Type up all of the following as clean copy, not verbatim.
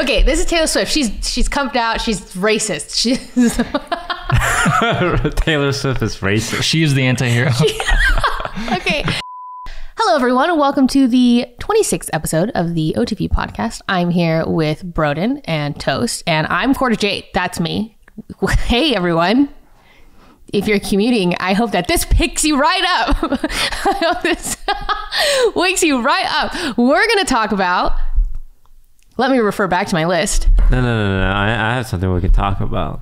Okay, this is Taylor Swift. She's come out. She's racist. She's Taylor Swift is racist. She is the anti-hero. Okay. Hello, everyone, and welcome to the 26th episode of the OTV podcast. I'm here with Brodin and Toast, and I'm Quarter Jade. That's me. Hey, everyone. If you're commuting, I hope that this picks you right up. I hope this wakes you right up. We're going to talk about... Let me refer back to my list. No. I have something we can talk about.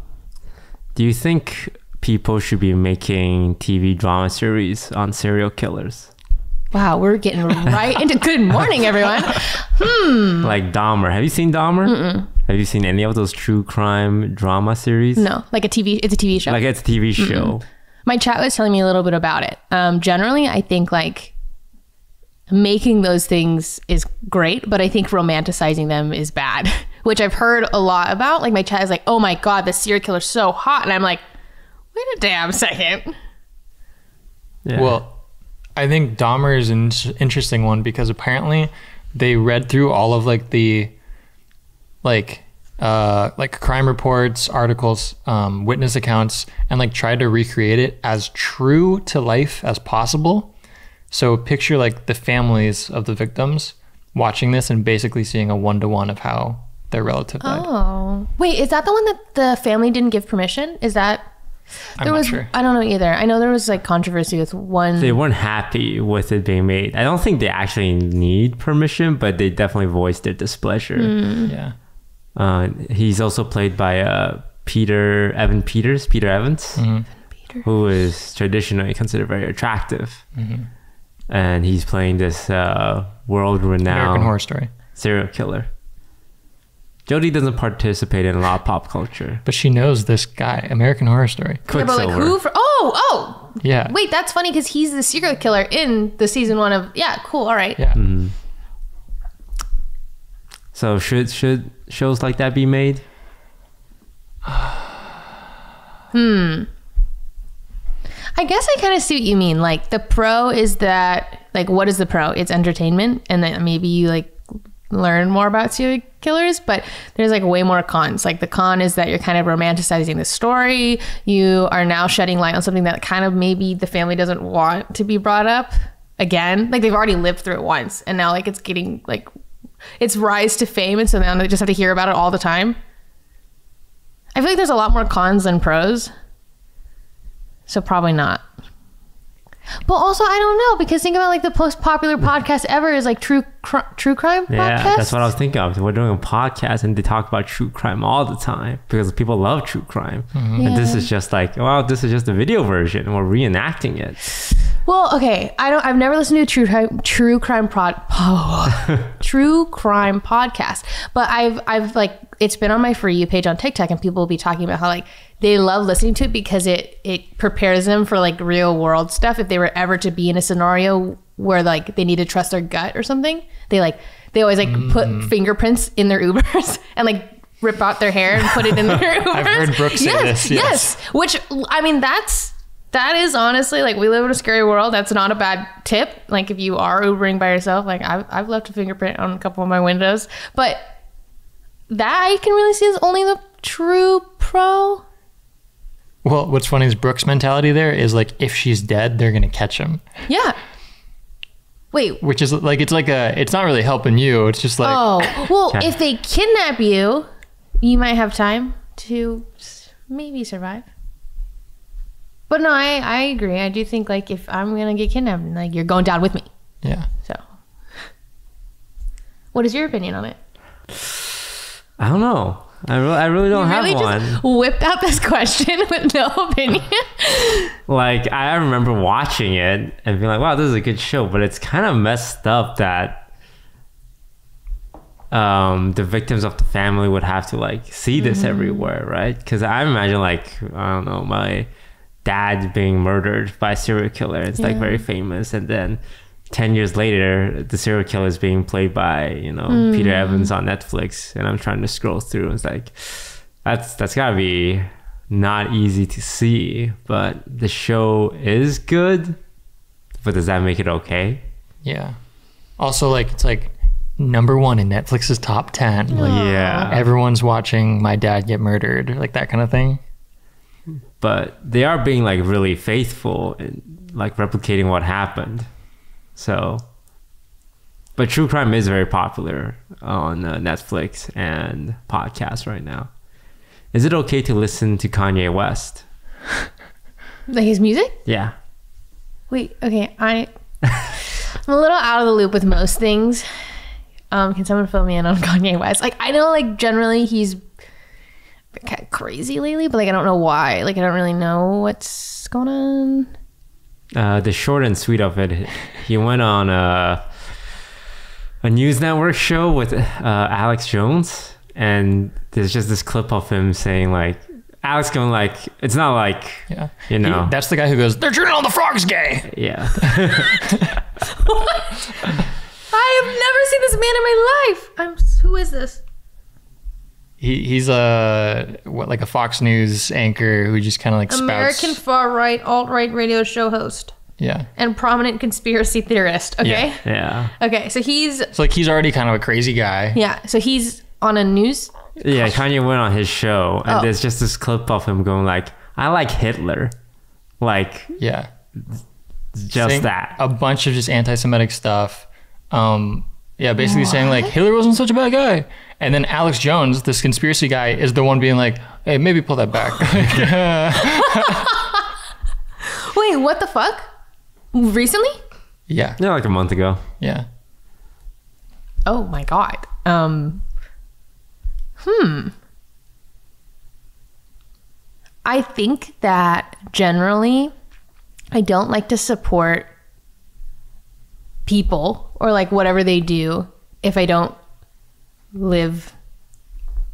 Do you think people should be making TV drama series on serial killers? Wow, we're getting right into good morning, everyone. Like Dahmer. Have you seen Dahmer? Mm-mm. Have you seen any of those true crime drama series? No, like it's a TV show. Like it's a TV show. My chat was telling me a little bit about it. Generally, I think like making those things is great, but I think romanticizing them is bad, which I've heard a lot about. Like my chat is like, oh my God, the serial killer's so hot. And I'm like, wait a damn second. Yeah. Well, I think Dahmer is an interesting one because apparently they read through all of like the like crime reports, articles, witness accounts, and like tried to recreate it as true to life as possible. So picture like the families of the victims watching this and basically seeing a one-to-one of how their relative died. Oh, wait, is that the one that the family didn't give permission? Is that... I'm not sure. I don't know either. I know there was like controversy with one. They weren't happy with it being made. I don't think they actually need permission, but they definitely voiced their displeasure. Yeah. He's also played by Peter Evans, who is traditionally considered very attractive. And he's playing this world-renowned American Horror Story serial killer. Jodi doesn't participate in a lot of pop culture. But she knows this guy, American Horror Story. Yeah, but like who? Oh! Yeah. Wait, that's funny because he's the serial killer in the season 1 of... Yeah, cool, all right. Yeah. So should shows like that be made? I guess I kind of see what you mean. Like the pro is that... Like what is the pro? It's entertainment, and then maybe you like learn more about serial killers, but there's like way more cons. Like the con is that you're kind of romanticizing the story. You are now shedding light on something that kind of maybe the family doesn't want to be brought up again. Like they've already lived through it once, and now like it's getting like its rise to fame, and so now they just have to hear about it all the time. I feel like there's a lot more cons than pros, so probably not. But also, I don't know, because think about like the most popular podcast ever is like true crime podcast. Yeah, that's what I was thinking of. We're doing a podcast and they talk about true crime all the time because people love true crime. And this is just like, well, this is just a video version and we're reenacting it. Well, okay, I've never listened to a true crime podcast, but I've like, it's been on my For You page on TikTok, and people will be talking about how like they love listening to it because it prepares them for like real world stuff. If they were ever to be in a scenario where like they need to trust their gut or something, they always like put fingerprints in their Ubers and like rip out their hair and put it in their Ubers. I've heard Brooke say this. Yes. Which, I mean, that is honestly, like, we live in a scary world. That's not a bad tip. Like, if you are Ubering by yourself, like, I've left a fingerprint on a couple of my windows. But that I can really see is only the true pro. Well, what's funny is Brooke's mentality there is, like, if she's dead, they're going to catch him. Yeah. Wait. Which is, like, it's not really helping you. It's just like... Oh, well, if they kidnap you, you might have time to maybe survive. But no, I agree. I do think like if I'm gonna get kidnapped, like you're going down with me. Yeah. So, what is your opinion on it? I don't know. I really don't have one. Just whipped out this question with no opinion. Like I remember watching it and being like, "Wow, this is a good show," but it's kind of messed up that the victims of the family would have to like see this everywhere, right? Because I imagine like I don't know my dad being murdered by a serial killer. It's like very famous, and then 10 years later the serial killer is being played by Peter Evans on Netflix, and I'm trying to scroll through. It's like that's gotta be not easy to see, but the show is good, but does that make it okay? Yeah. Also, like, it's like #1 in Netflix's top 10. Like, Yeah. everyone's watching my dad get murdered, like that kind of thing. But they are being like really faithful in like replicating what happened. So, but true crime is very popular on Netflix and podcasts right now. Is it okay to listen to Kanye West? Like his music? Yeah. Wait, okay, I'm a little out of the loop with most things. Can someone fill me in on Kanye West? Like, I know, like, generally he's been kind of crazy lately, but like, I don't know why. Like, I don't really know what's going on. The short and sweet of it, he went on a news network show with Alex Jones, and there's just this clip of him saying like, Alex going like, it's not like, Yeah. you know. That's the guy who goes, they're turning all the frogs gay. Yeah. I have never seen this man in my life. Who is this? He's like a Fox News anchor who just kind of like spouts. American far-right, alt-right radio show host. Yeah. And prominent conspiracy theorist, okay? Yeah. Okay, so he's... So like he's already kind of a crazy guy. Yeah, so he's on a news... Yeah, Kanye went on his show, and Oh. there's just this clip of him going like, I like Hitler. Like, Yeah. just Saying that. A bunch of just anti-Semitic stuff. Yeah, basically saying like What? Hitler wasn't such a bad guy. And then Alex Jones, this conspiracy guy, is the one being like, hey, maybe pull that back. Wait, what the fuck? Recently? Yeah. Yeah, like a month ago. Yeah. Oh my god. I think that generally I don't like to support people or like whatever they do if I don't live,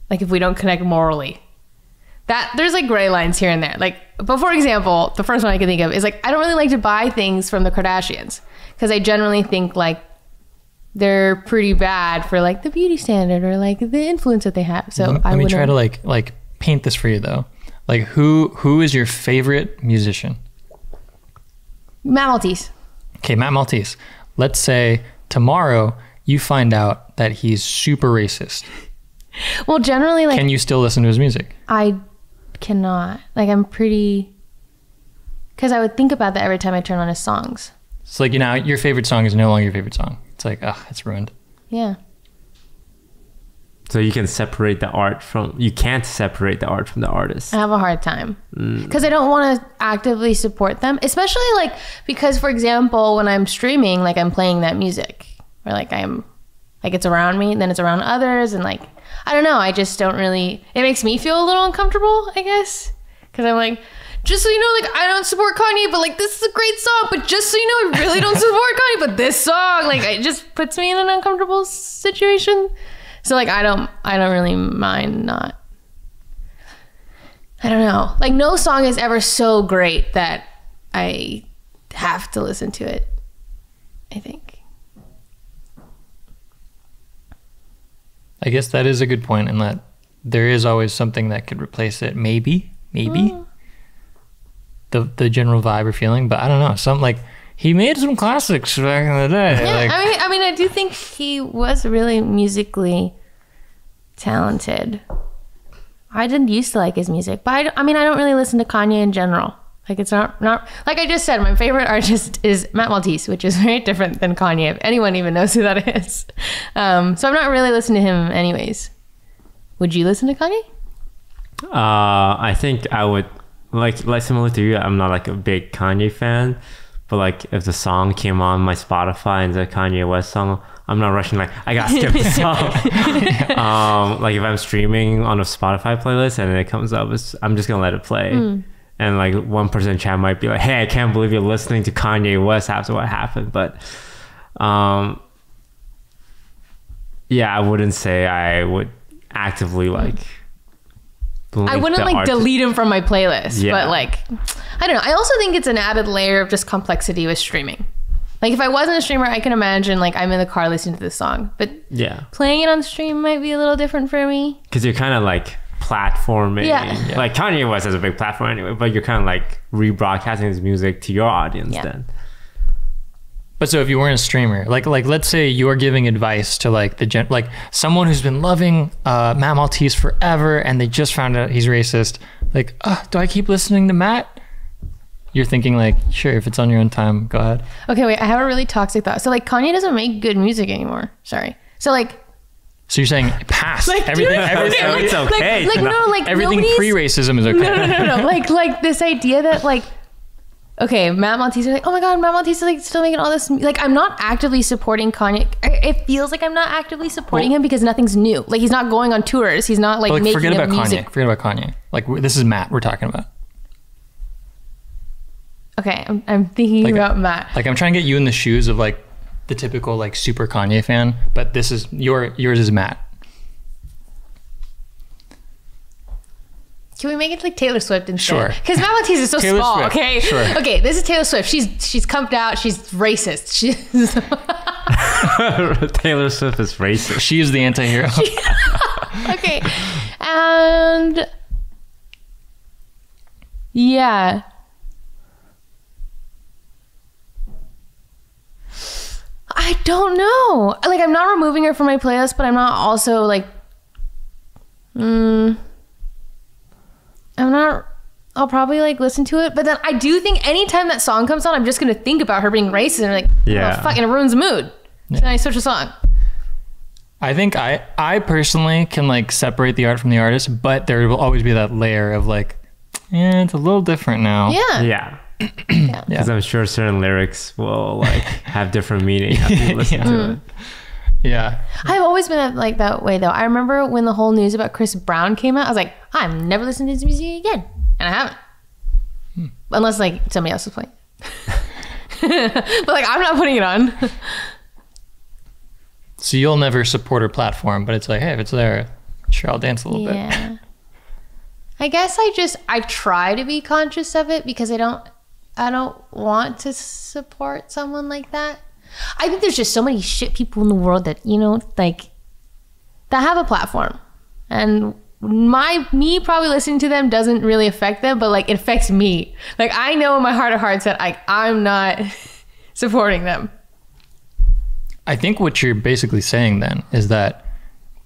like if we don't connect morally. That there's like gray lines here and there. Like, but for example, the first one I can think of is like I don't really like to buy things from the Kardashians because I generally think like they're pretty bad for like the beauty standard or like the influence that they have. So Let me try to like paint this for you though. Like who is your favorite musician? Matt Maltese. Okay, Matt Maltese. Let's say tomorrow you find out that he's super racist. Well, generally, like Can you still listen to his music? I cannot. Like I'm pretty, because I would think about that every time I turn on his songs. It's like, you know, your favorite song is no longer your favorite song. It's like, it's ruined. Yeah. So you can separate the art from, you can't separate the art from the artist. I have a hard time because I don't want to actively support them, especially like because, for example, when I'm streaming, like I'm playing that music or like I'm like it's around me and then it's around others. And like, I don't know. I just don't really, it makes me feel a little uncomfortable, I guess. Because I'm like, just so you know, like I don't support Kanye, but like this is a great song. But just so you know, I really don't support Kanye, but this song, like it just puts me in an uncomfortable situation. So like I don't really mind not. I don't know. Like no song is ever so great that I have to listen to it, I think. I guess that is a good point in that there is always something that could replace it. Maybe. The general vibe or feeling, but I don't know. Some like he made some classics back in the day. Yeah, like, I mean I do think he was really musically talented. I didn't used to like his music, but I mean I don't really listen to Kanye in general. Like it's not like I just said, my favorite artist is Matt Maltese, which is very different than Kanye, if anyone even knows who that is. So I'm not really listening to him anyways. Would you listen to Kanye? I think I would like similar to you. I'm not like a big Kanye fan, but like if the song came on my Spotify and it's a Kanye West song, I'm not rushing like I gotta skip the song. Like if I'm streaming on a Spotify playlist and it comes up, I'm just gonna let it play. And like 1% chat might be like, hey, I can't believe you're listening to Kanye West after what happened. But yeah, I wouldn't say I would actively like I wouldn't like delete him from my playlist, Yeah. but like I don't know. I also think it's an added layer of just complexity with streaming. Like if I wasn't a streamer, I can imagine like I'm in the car listening to this song, but Yeah, playing it on stream might be a little different for me. because you're kind of like platforming. Yeah. Like Kanye West has a big platform anyway, but you're kind of like rebroadcasting his music to your audience Yeah. then. But so if you weren't a streamer, like let's say you are giving advice to like like someone who's been loving Matt Maltese forever and they just found out he's racist, like, do I keep listening to Matt? You're thinking like, sure, if it's on your own time, go ahead. Okay, wait, I have a really toxic thought. So like Kanye doesn't make good music anymore. Sorry. So like, so you're saying past like, everything, it's okay. everything pre-racism is okay. No. Like this idea that like, okay, Matt Maltese is like, oh my God, Matt Maltese is like still making all this. Like, I'm not actively supporting Kanye. It feels like I'm not actively supporting him because nothing's new. Like, he's not going on tours. He's not like making forget about music. Kanye. Forget about Kanye. Like, this is Matt we're talking about. Okay, I'm thinking about Matt. Like, I'm trying to get you in the shoes of like the typical like super Kanye fan, but this is yours is Matt. Can we make it like Taylor Swift instead? Sure. Because Matt Maltese is so Taylor small, Swift. okay? Sure. Okay, this is Taylor Swift. She's come out. She's racist. She's Taylor Swift is racist. She is the anti-hero. okay. And yeah. I don't know. Like, I'm not removing her from my playlist, but I'm not also like I'll probably like listen to it, but then I do think anytime that song comes on, I'm just gonna think about her being racist and like, yeah, oh, fuck, and it ruins the mood. So then I switch a song. I think I personally can like separate the art from the artist, but there will always be that layer of like, yeah, it's a little different now. Yeah. Because I'm sure certain lyrics will like have different meaning after you listen to it. Yeah. I've always been like that way though. I remember when the whole news about Chris Brown came out, I was like, I'm never listening to his music again. And I haven't. Unless like somebody else is playing. But like, I'm not putting it on. So you'll never support her platform, but it's like, hey, if it's there, sure, I'll dance a little bit. I guess I try to be conscious of it because I don't want to support someone like that. I think there's just so many shit people in the world that, you know, like, that have a platform. And me probably listening to them doesn't really affect them, but like, it affects me. Like, I know in my heart of hearts that I'm not supporting them. I think what you're basically saying then is that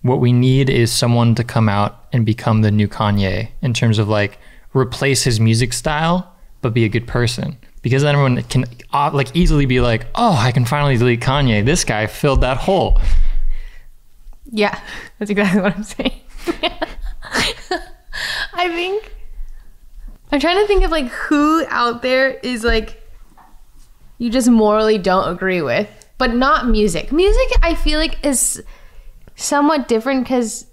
what we need is someone to come out and become the new Kanye in terms of like replace his music style, but be a good person. Because then everyone can like easily be like, oh, I can finally delete Kanye. This guy filled that hole. Yeah, that's exactly what I'm saying. I'm trying to think of like who out there is like you just morally don't agree with, but not music. Music, I feel like is somewhat different because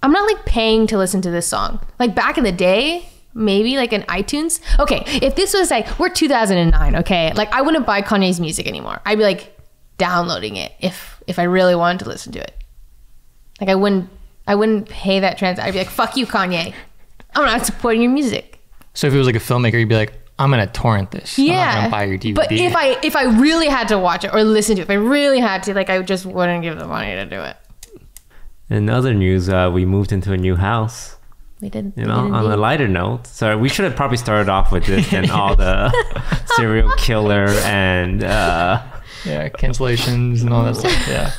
I'm not like paying to listen to this song. Like back in the day, maybe like in iTunes. Okay, if this was like, we're 2009, okay? Like I wouldn't buy Kanye's music anymore. I'd be like downloading it if I really wanted to listen to it. Like I wouldn't pay that I'd be like, fuck you, Kanye. I'm not supporting your music. So if it was like a filmmaker, you'd be like, I'm gonna torrent this. Yeah. I'm not gonna buy your DVD. But if I really had to watch it or listen to it, if I really had to, like I just wouldn't give the money to do it. In other news, we moved into a new house. We did. You know, on a lighter note. So we should have probably started off with this and all the serial killer and cancellations and all that stuff. Yeah.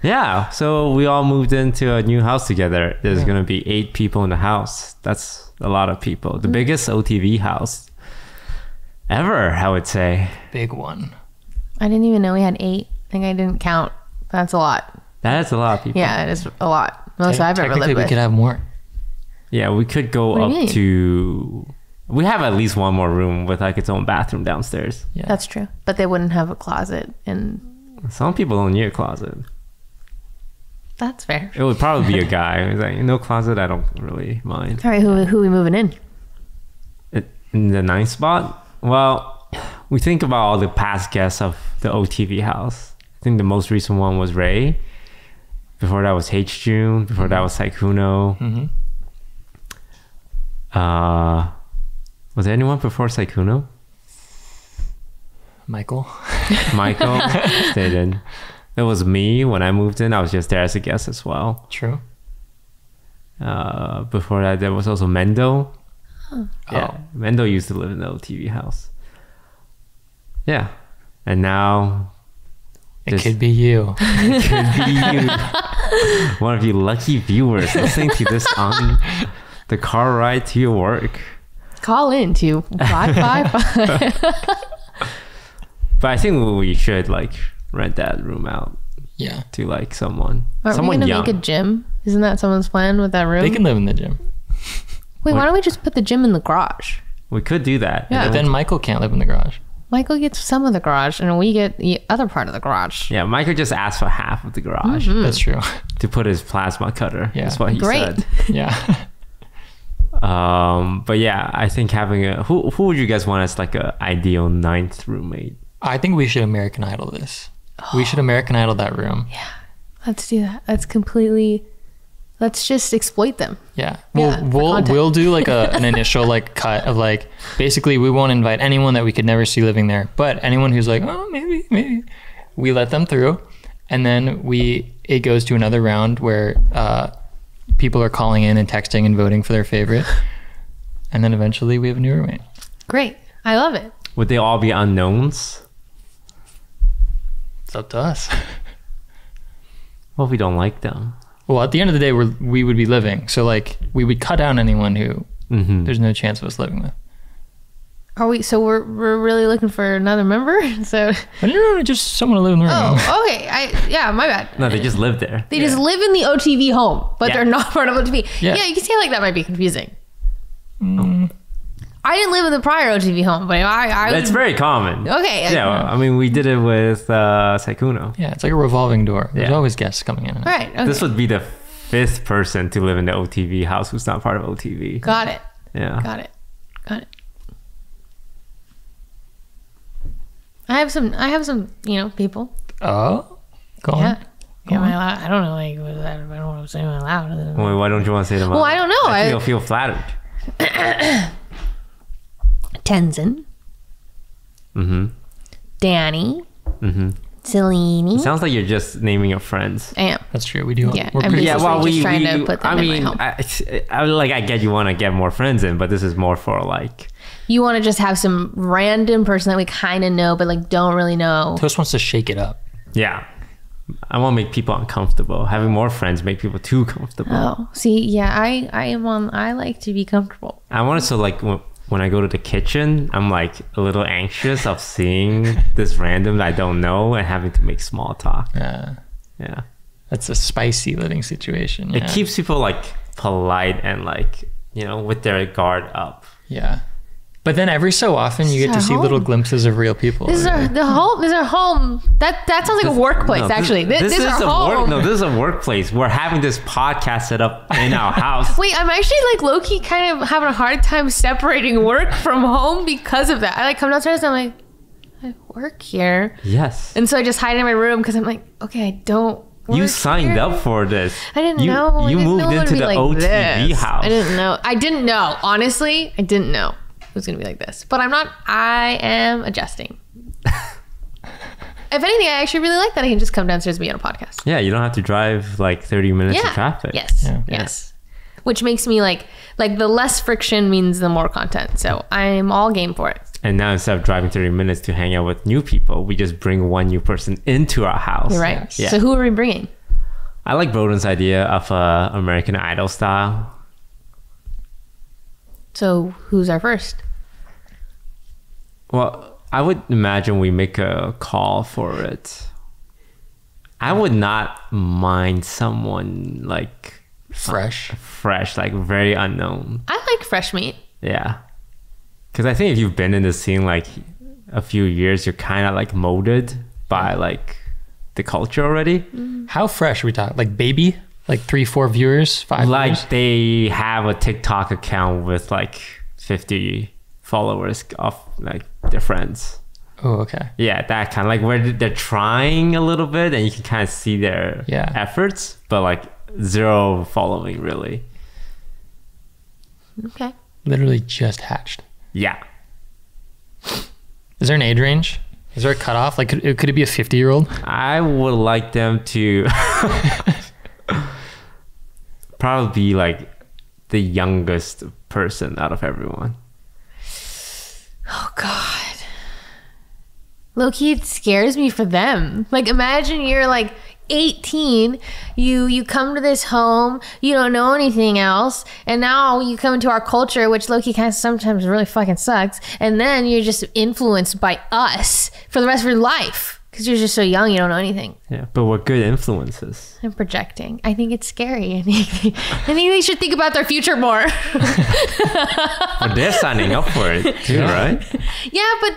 Yeah, so we all moved into a new house together. There's going to be 8 people in the house. That's a lot of people. The biggest OTV house ever, I would say. Big one. I didn't even know we had 8. I think I didn't count. That's a lot. That's a lot of people. Yeah, it is a lot. Most I've ever lived with. We could have more. Yeah, we could go up to... We have at least one more room with like its own bathroom downstairs. Yeah. That's true. But they wouldn't have a closet. And some people don't need a closet. That's fair. It would probably be a guy who's like, no closet, I don't really mind. All right, who are we moving in? In the 9th spot? Well, we think about all the past guests of the OTV house. I think the most recent one was Ray. Before that was H. June. Before that was Saikuno. Mm-hmm. Was there anyone before Saikuno? Michael stayed in. It was me when I moved in. I was just there as a guest as well. True. Before that, there was also Mendo. Huh. Yeah, Mendo used to live in the OTV house. Yeah. And now It could be you. it could be you. One of you lucky viewers listening to this on the car ride to your work. Call in to 555. But I think we should like rent that room out Yeah. to like someone. Aren't we someone gonna young. make a gym? Isn't that someone's plan with that room? They can live in the gym. Wait, why don't we just put the gym in the garage? We could do that. Yeah. And But then Michael can't live in the garage. Michael gets some of the garage, and we get the other part of the garage. yeah, Michael just asked for half of the garage That's true. to put his plasma cutter. Yeah. That's what he Great. said. Yeah. But yeah, I think having a who would you guys want as like a ideal ninth roommate? I think we should American Idol this. We should American Idol that room. Let's do that. Let's just exploit them. Yeah. Yeah, for content. We'll do like an initial like cut of like basically we won't invite anyone that we could never see living there, but anyone who's like, oh maybe we let them through, and then it goes to another round where people are calling in and texting and voting for their favorite, and then eventually we have a new roommate. Great. I love it. Would they all be unknowns? It's up to us. What if we don't like them? Well, at the end of the day, we would be living, so like we would cut down anyone who there's no chance of us living with. Are we? So we're really looking for another member. So But no, just someone to live in the room. oh, okay. My bad. No, they just live there. They just live in the OTV home, but Yeah. they're not part of OTV. Yeah. Yeah, you can see like that might be confusing. I didn't live in the prior OTV home, but I That's very common. okay. Yeah, well, I mean, we did it with Saikuno. Yeah, it's like a revolving door. There's Yeah. always guests coming in. All right. Okay. This would be the fifth person to live in the OTV house who's not part of OTV. Got it. Yeah. Got it. I have some, people. Oh, go on. Yeah. Am I allowed? I don't know. Like, I don't want to say I'm allowed. Well, why don't you want to say them? Well, I don't know. I think you'll feel flattered. Tenzin, Danny, Selene. Sounds like you're just naming your friends. I am. That's true. We do. Yeah, We're I'm pretty. just- trying to put them I in my mean, home. I get you want to get more friends in, but this is more for like. You want to just have some random person that we kind of know, but like don't really know. Toast wants to shake it up. Yeah, I want to make people uncomfortable. Having more friends make people too comfortable. Oh, see, yeah, I like to be comfortable. I want to so like when I go to the kitchen, I'm like a little anxious of seeing this random that I don't know and having to make small talk. Yeah. That's a spicy living situation. It Yeah. keeps people like polite and like, with their guard up. Yeah. But then every so often you get to This is see our little home. glimpses of real people. This is our home. This is our home. That sounds like a workplace. Actually, this is our home. No, this is a workplace. We're having this podcast set up in our house. Wait, I'm actually like low key kind of having a hard time separating work from home because of that. I like come downstairs and I'm like, I work here, Yes. and so I just hide in my room because I'm like, okay, I don't. You work signed here. up for this. I didn't know. You I didn't moved know it would into be the like OTV this. house. I didn't know. I didn't know. Honestly, I didn't know it was gonna be like this. But I'm not. I am adjusting. If anything, I actually really like that I can just come downstairs and be on a podcast. Yeah, you don't have to drive like 30 minutes of traffic. Yes. Yeah. Yes. Which makes me like the less friction means the more content. So I'm all game for it. And now instead of driving 30 minutes to hang out with new people, we just bring one new person into our house. You're right. Yeah. So who are we bringing? I like Brodin's idea of American Idol style. So who's our first? Well, I would imagine we make a call for it. I would not mind someone like fresh. like very unknown. I like fresh meat. Yeah. Because I think if you've been in the scene like a few years, you're kind of like molded by like the culture already. How fresh are we talking? Like baby? Like 3-4 viewers? 5 Like viewers? they have a TikTok account with like 50 followers of like their friends. Oh, okay. Yeah, that kind of like where they're trying a little bit and you can kind of see their efforts, but like zero following really. Okay. Literally just hatched. Yeah. Is there an age range? Is there a cutoff? Like, could it be a 50-year-old? I would like them to probably be like the youngest person out of everyone. Oh God. Low-key, it scares me for them. Like, imagine you're like 18, you come to this home, you don't know anything else, and now you come into our culture, which low-key kind of sometimes really fucking sucks, and then you're just influenced by us for the rest of your life because you're just so young, you don't know anything. Yeah, but we're good influences. I'm projecting. I think it's scary. I think they should think about their future more. But they're signing up for it too, right? Yeah, but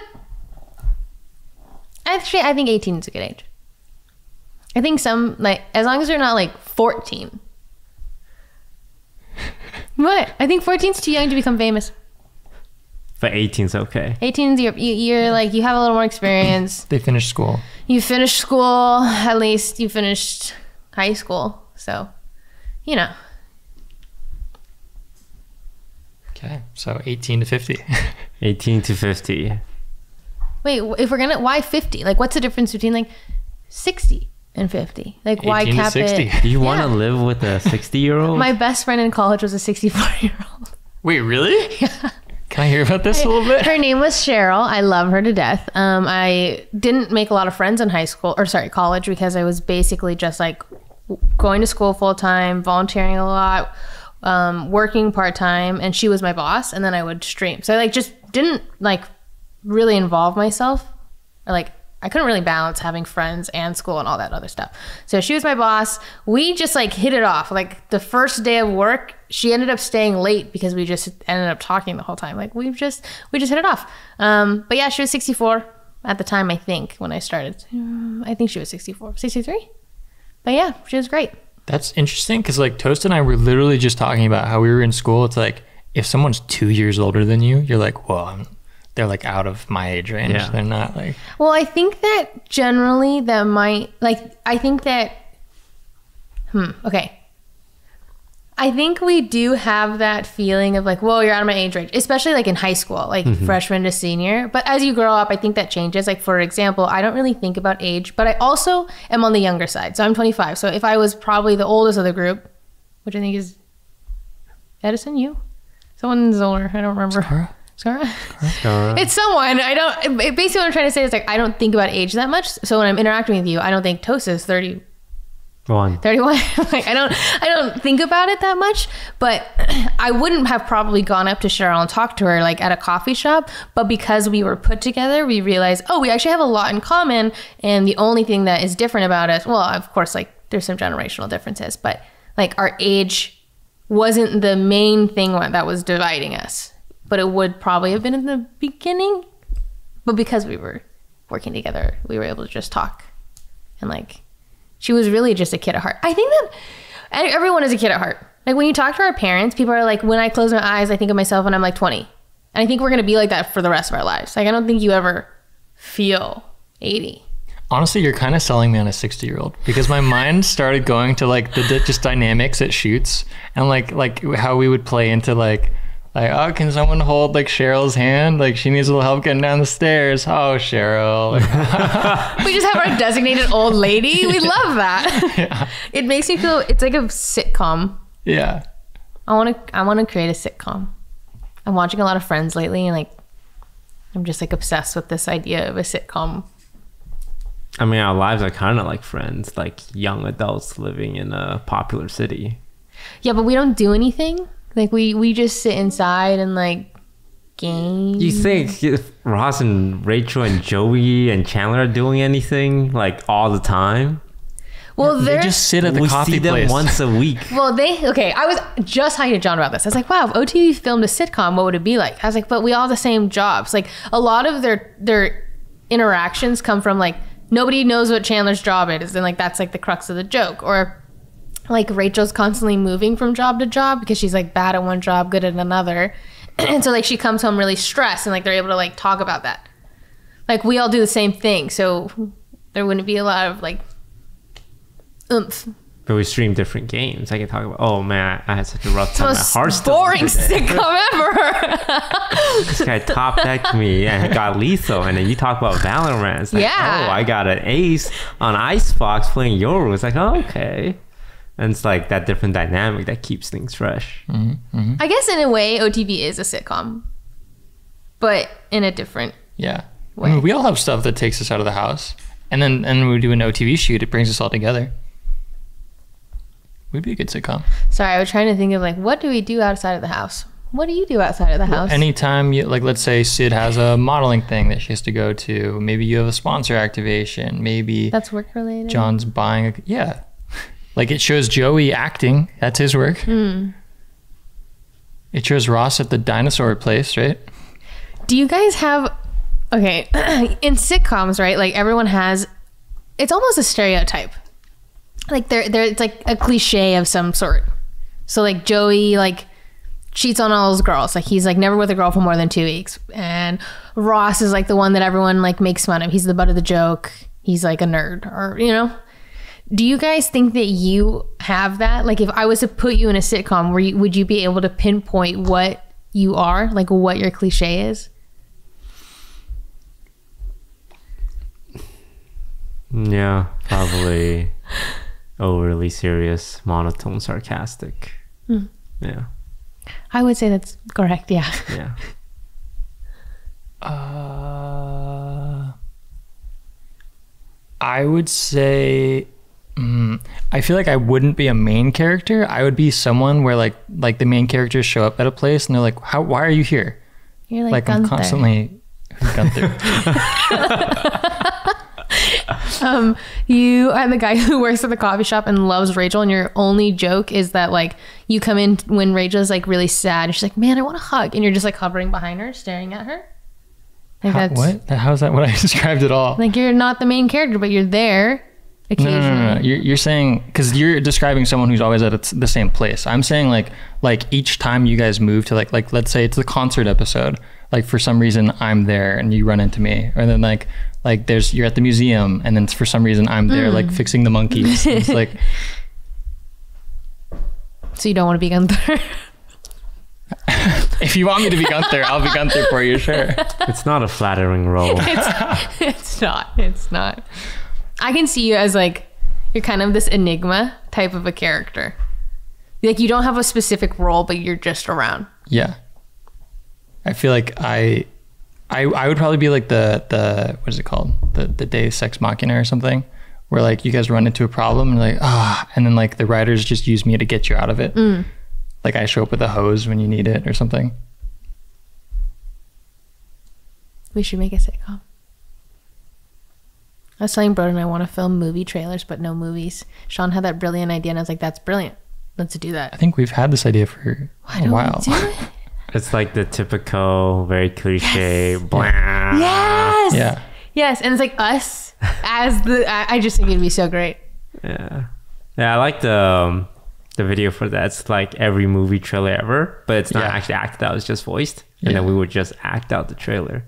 actually, I think 18 is a good age. I think some, like, as long as they're not like 14. What? I think 14's too young to become famous. But 18's okay. 18's you're like, you have a little more experience. They finished school. You finished school, at least you finished high school. So, you know. Okay, so 18 to 50. 18 to 50. Wait, if we're gonna, why 50? Like, what's the difference between like 60 and 50? Like, why 18 to cap 60. it? Do you want to live with a 60-year-old? My best friend in college was a 64-year-old. Wait, really? Yeah. Can I hear about this a little bit? Her name was Cheryl. I love her to death. I didn't make a lot of friends in college, because I was basically just like going to school full time, volunteering a lot, working part time, and she was my boss. And then I would stream. So I like just didn't like really involve myself, or like I couldn't really balance having friends and school and all that other stuff. So she was my boss. We just like hit it off. Like the first day of work, she ended up staying late because we just ended up talking the whole time. Like we just hit it off. But yeah, she was 64 at the time, I think, when I started. I think she was 64, 63. But yeah, she was great. That's interesting because like Toast and I were literally just talking about how we were in school. It's like if someone's 2 years older than you, you're like, well, they're like out of my age range. Yeah. They're not like. Well, I think that generally that might like, I think that, okay. I think we do have that feeling of like, whoa, you're out of my age range, especially like in high school, like freshman to senior. But as you grow up, I think that changes. Like, for example, I don't really think about age, but I also am on the younger side. So I'm 25. So if I was probably the oldest of the group, which I think is Edison, you? Someone's older. I don't remember. Scara? It's someone. Basically what I'm trying to say is like, I don't think about age that much. So when I'm interacting with you, I don't think Toast is 31. Like I don't think about it that much, but I wouldn't have probably gone up to Cheryl and talked to her like at a coffee shop. But because we were put together, we realized, oh, we actually have a lot in common. And the only thing that is different about us, well, of course, like there's some generational differences, but like our age wasn't the main thing that was dividing us. But it would probably have been in the beginning. But because we were working together, we were able to just talk. And like, she was really just a kid at heart. I think that everyone is a kid at heart. Like when you talk to our parents, people are like, when I close my eyes, I think of myself when I'm like 20. And I think we're going to be like that for the rest of our lives. Like, I don't think you ever feel 80. Honestly, you're kind of selling me on a 60-year-old because my mind started going to like the just dynamics it shoots and like how we would play into like, oh, can someone hold like Cheryl's hand? Like she needs a little help getting down the stairs. Oh, Cheryl. We just have our designated old lady. We love that. Yeah. It makes me feel it's like a sitcom. Yeah. I want to create a sitcom. I'm watching a lot of Friends lately, and like I'm just like obsessed with this idea of a sitcom. I mean, our lives are kind of like Friends, like young adults living in a popular city. Yeah, but we don't do anything. Like we just sit inside and like game. You think if Ross and Rachel and Jodi and Chandler are doing anything like all the time? Well, they just sit at the coffee place. We see them once a week. Well, I was just talking to John about this. I was like, wow, if OTV filmed a sitcom, what would it be like? I was like, but we all have the same jobs. Like a lot of their interactions come from like nobody knows what Chandler's job is, and like that's like the crux of the joke. Or like Rachel's constantly moving from job to job because she's like bad at one job, good at another. And so like she comes home really stressed and like they're able to like talk about that. Like we all do the same thing. So there wouldn't be a lot of like oomph. But we stream different games. I can talk about, oh man, I had such a rough time at Hearthstone. Boring sitcom ever. This guy top decked me and got lethal. And then you talk about Valorant. It's like, yeah. Oh, I got an ace on Icebox playing Yoru. It's like, oh, okay. And it's like that different dynamic that keeps things fresh. Mm-hmm, I guess in a way, OTV is a sitcom, but in a different I mean, we all have stuff that takes us out of the house. And then when we do an OTV shoot, it brings us all together. We'd be a good sitcom. Sorry, I was trying to think of like, what do we do outside of the house? What do you do outside of the house? Anytime you, like, let's say Sid has a modeling thing that she has to go to. Maybe you have a sponsor activation. Maybe that's work related. John's buying yeah. Like it shows Joey acting. That's his work. It shows Ross at the dinosaur place, right? Do you guys have, okay, in sitcoms, right? Like everyone has, it's almost a stereotype. Like it's like a cliche of some sort. So like Joey, like, cheats on all his girls. Like he's like never with a girl for more than 2 weeks. And Ross is like the one that everyone like makes fun of. He's the butt of the joke. He's like a nerd, or, you know. Do you guys think that you have that? Like if I was to put you in a sitcom, would you be able to pinpoint what you are? Like what your cliche is? Yeah, probably overly serious, monotone, sarcastic. Yeah. I would say that's correct, yeah. Yeah. I would say, I feel like I wouldn't be a main character. I would be someone where like the main characters show up at a place and they're like, why are you here? You're like Gunther. I'm constantly Gunther. You are the guy who works at the coffee shop and loves Rachel, and your only joke is that like you come in when Rachel's like really sad and she's like, man, I want a hug, and you're just like hovering behind her staring at her. What? How's that what I described at all? Like you're not the main character, but you're there occasionally. No. You're saying, because you're describing someone who's always at the same place. I'm saying like each time you guys move to like let's say it's the concert episode, like for some reason I'm there and you run into me, or then like you're at the museum and then for some reason I'm there like fixing the monkeys. It's like, so you don't want to be Gunther? If you want me to be Gunther, I'll be Gunther for you, sure. It's not a flattering role. It's not. I can see you as like, you're kind of this enigma type of a character. Like you don't have a specific role, but you're just around. Yeah. I feel like I would probably be like the what is it called? The Deus Ex Machina or something, where like you guys run into a problem and like, and then like the writers just use me to get you out of it. Like I show up with a hose when you need it or something. We should make a sitcom. I was telling Brodin I want to film movie trailers, but no movies. Sean had that brilliant idea and I was like, that's brilliant. Let's do that. I think we've had this idea for a while. It's like the typical, very cliche, blah. Yes! Yeah. Yes, and it's like us as I just think it'd be so great. Yeah. Yeah, I like the video for that. It's like every movie trailer ever, but it's not actually acted out, it's just voiced. And then we would just act out the trailer.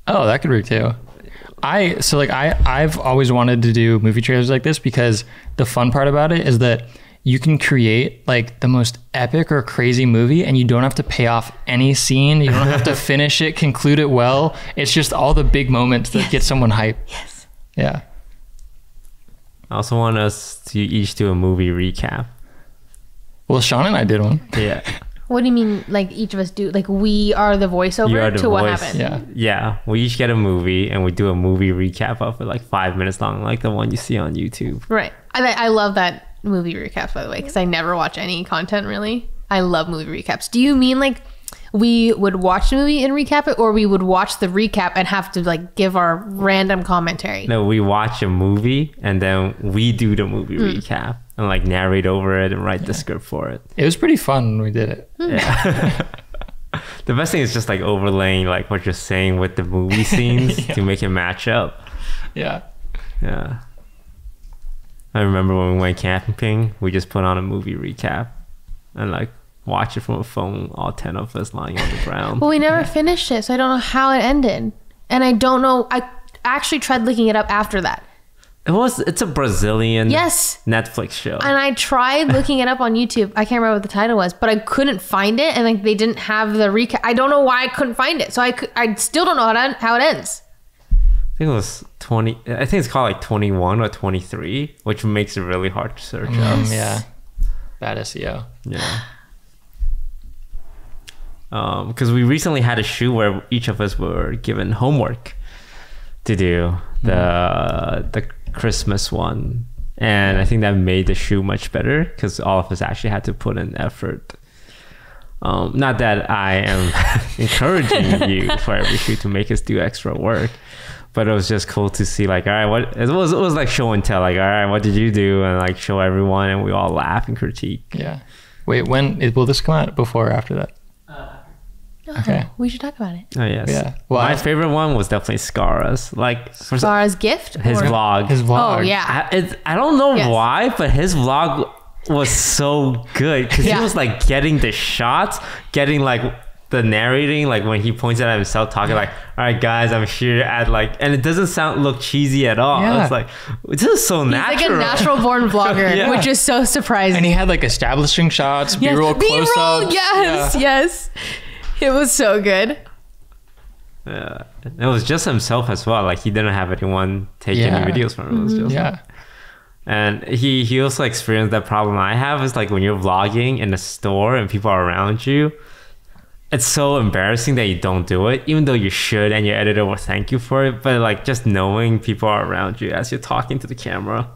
Oh, that could work too. I've always wanted to do movie trailers like this because the fun part about it is that you can create like the most epic or crazy movie and you don't have to pay off any scene. You don't have to finish it, conclude it well. It's just all the big moments that get someone hyped. Yes. Yeah. I also want us to each do a movie recap. Well, Sean and I did one. Yeah. What do you mean, like each of us do? Like we are the voiceover to what happened? Yeah. Yeah. We each get a movie and we do a movie recap of it, like 5 minutes long, like the one you see on YouTube. Right. I love that movie recaps, by the way, because I never watch any content really. I love movie recaps. Do you mean like we would watch the movie and recap it, or we would watch the recap and have to like give our random commentary? No, we watch a movie and then we do the movie recap and like narrate over it and write the script for it. It was pretty fun when we did it. Yeah. The best thing is just like overlaying like what you're saying with the movie scenes to make it match up. Yeah. Yeah. I remember when we went camping, we just put on a movie recap and like watch it from a phone, all 10 of us lying on the ground. Well, we never finished it, so I don't know how it ended. And I don't know, I actually tried looking it up after that. It's a Brazilian Yes. Netflix show. And I tried looking it up on YouTube. I can't remember what the title was, but I couldn't find it, and like they didn't have the recap. I don't know why I couldn't find it. So I still don't know how it ends. I think it was 20. I think it's called like 21 or 23, which makes it really hard to search up. Yeah. Bad SEO. Yeah. because we recently had a shoot where each of us were given homework to do, the Christmas one, and I think that made the shoot much better because all of us actually had to put in effort. Not that I am encouraging you for every shoot to make us do extra work, but it was just cool to see, like, all right, what it was like show and tell, like, all right, what did you do, and like show everyone, and we all laugh and critique. Yeah. Wait, will this come out before or after that? Okay. We should talk about it. Oh yes. Yeah. Well, my favorite one was definitely Scara's. Like Scara's gift. His vlog. His vlog. Oh yeah. I don't know why, but his vlog was so good because he was like getting the shots, getting like the narrating, like when he points at himself talking like, all right guys, I'm here at like, and it doesn't look cheesy at all. Yeah. It's like, this is so natural. He's like a natural born vlogger, which is so surprising. And he had like establishing shots, B-roll close-ups. Yes. It was so good. Yeah. It was just himself as well. Like he didn't have anyone take any videos from him. It was just and he also experienced that problem I have is like when you're vlogging in a store and people are around you, it's so embarrassing that you don't do it, even though you should and your editor will thank you for it. But like just knowing people are around you as you're talking to the camera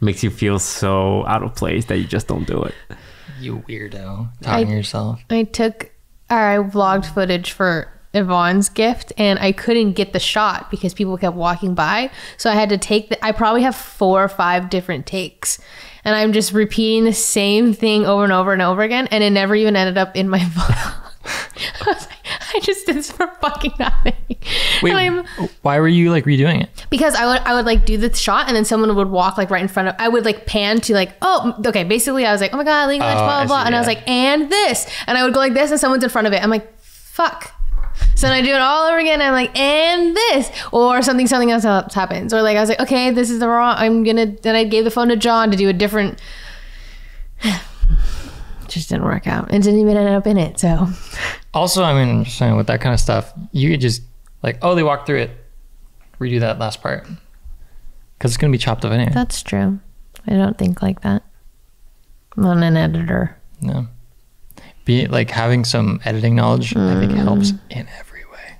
makes you feel so out of place that you just don't do it. You weirdo. Talking to yourself. I vlogged footage for Yvonne's gift and I couldn't get the shot because people kept walking by. So I had to I probably have 4 or 5 different takes. And I'm just repeating the same thing over and over and over again. And it never even ended up in my vlog. I was like, I just did this for fucking nothing. Wait, why were you like redoing it? Because I would like do the shot and then someone would walk like right in front of, I would like pan to like, oh, okay. Basically I was like, oh my God, legal edge, blah, blah, blah. And I was like, and this. And I would go like this and someone's in front of it. I'm like, fuck. So then I do it all over again. And I'm like, and this, or something else happens. Or like, I was like, okay, this is the wrong, then I gave the phone to John to do a different, just didn't work out. It didn't even end up in it, so. Also, I mean, I'm just saying with that kind of stuff, you could just like, oh, they walked through it. Redo that last part. Because it's going to be chopped up anyway. That's true. I don't think like that. I'm not an editor. No. Like having some editing knowledge, I think helps in every way.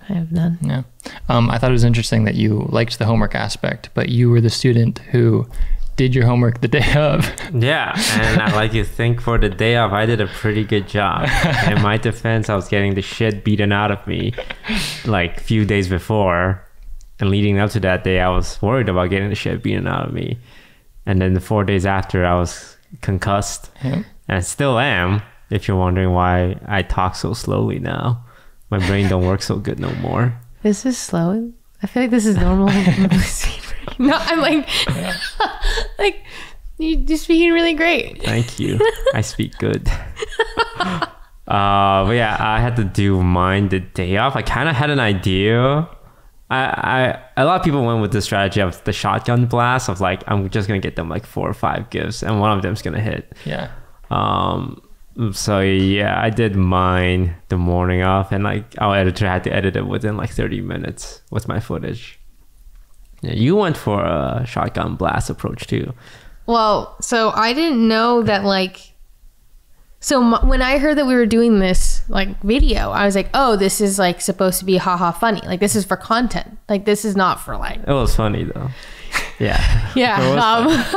I have none. Yeah. I thought it was interesting that you liked the homework aspect, but you were the student who did your homework the day of. Yeah, and I like to think for the day of, I did a pretty good job. In my defense, I was getting the shit beaten out of me like a few days before. And leading up to that day, I was worried about getting the shit beaten out of me. And then the 4 days after, I was concussed. Yeah. And I still am, if you're wondering why I talk so slowly now. My brain don't work so good no more. This is slow. I feel like this is normal. No, I'm like, like you're speaking really great. Thank you. I speak good. But yeah, I had to do mine the day off. I kind of had an idea. A lot of people went with the strategy of the shotgun blast of like, I'm just gonna get them like 4 or 5 gifts, and one of them's gonna hit. Yeah. So yeah, I did mine the morning off, and like our editor had to edit it within like 30 minutes with my footage. Yeah, you went for a shotgun blast approach too. Well, so I didn't know that like, when I heard that we were doing this like video, I was like, oh, this is like supposed to be haha funny. Like this is for content. Like this is not for like. It was funny though. Yeah. Yeah.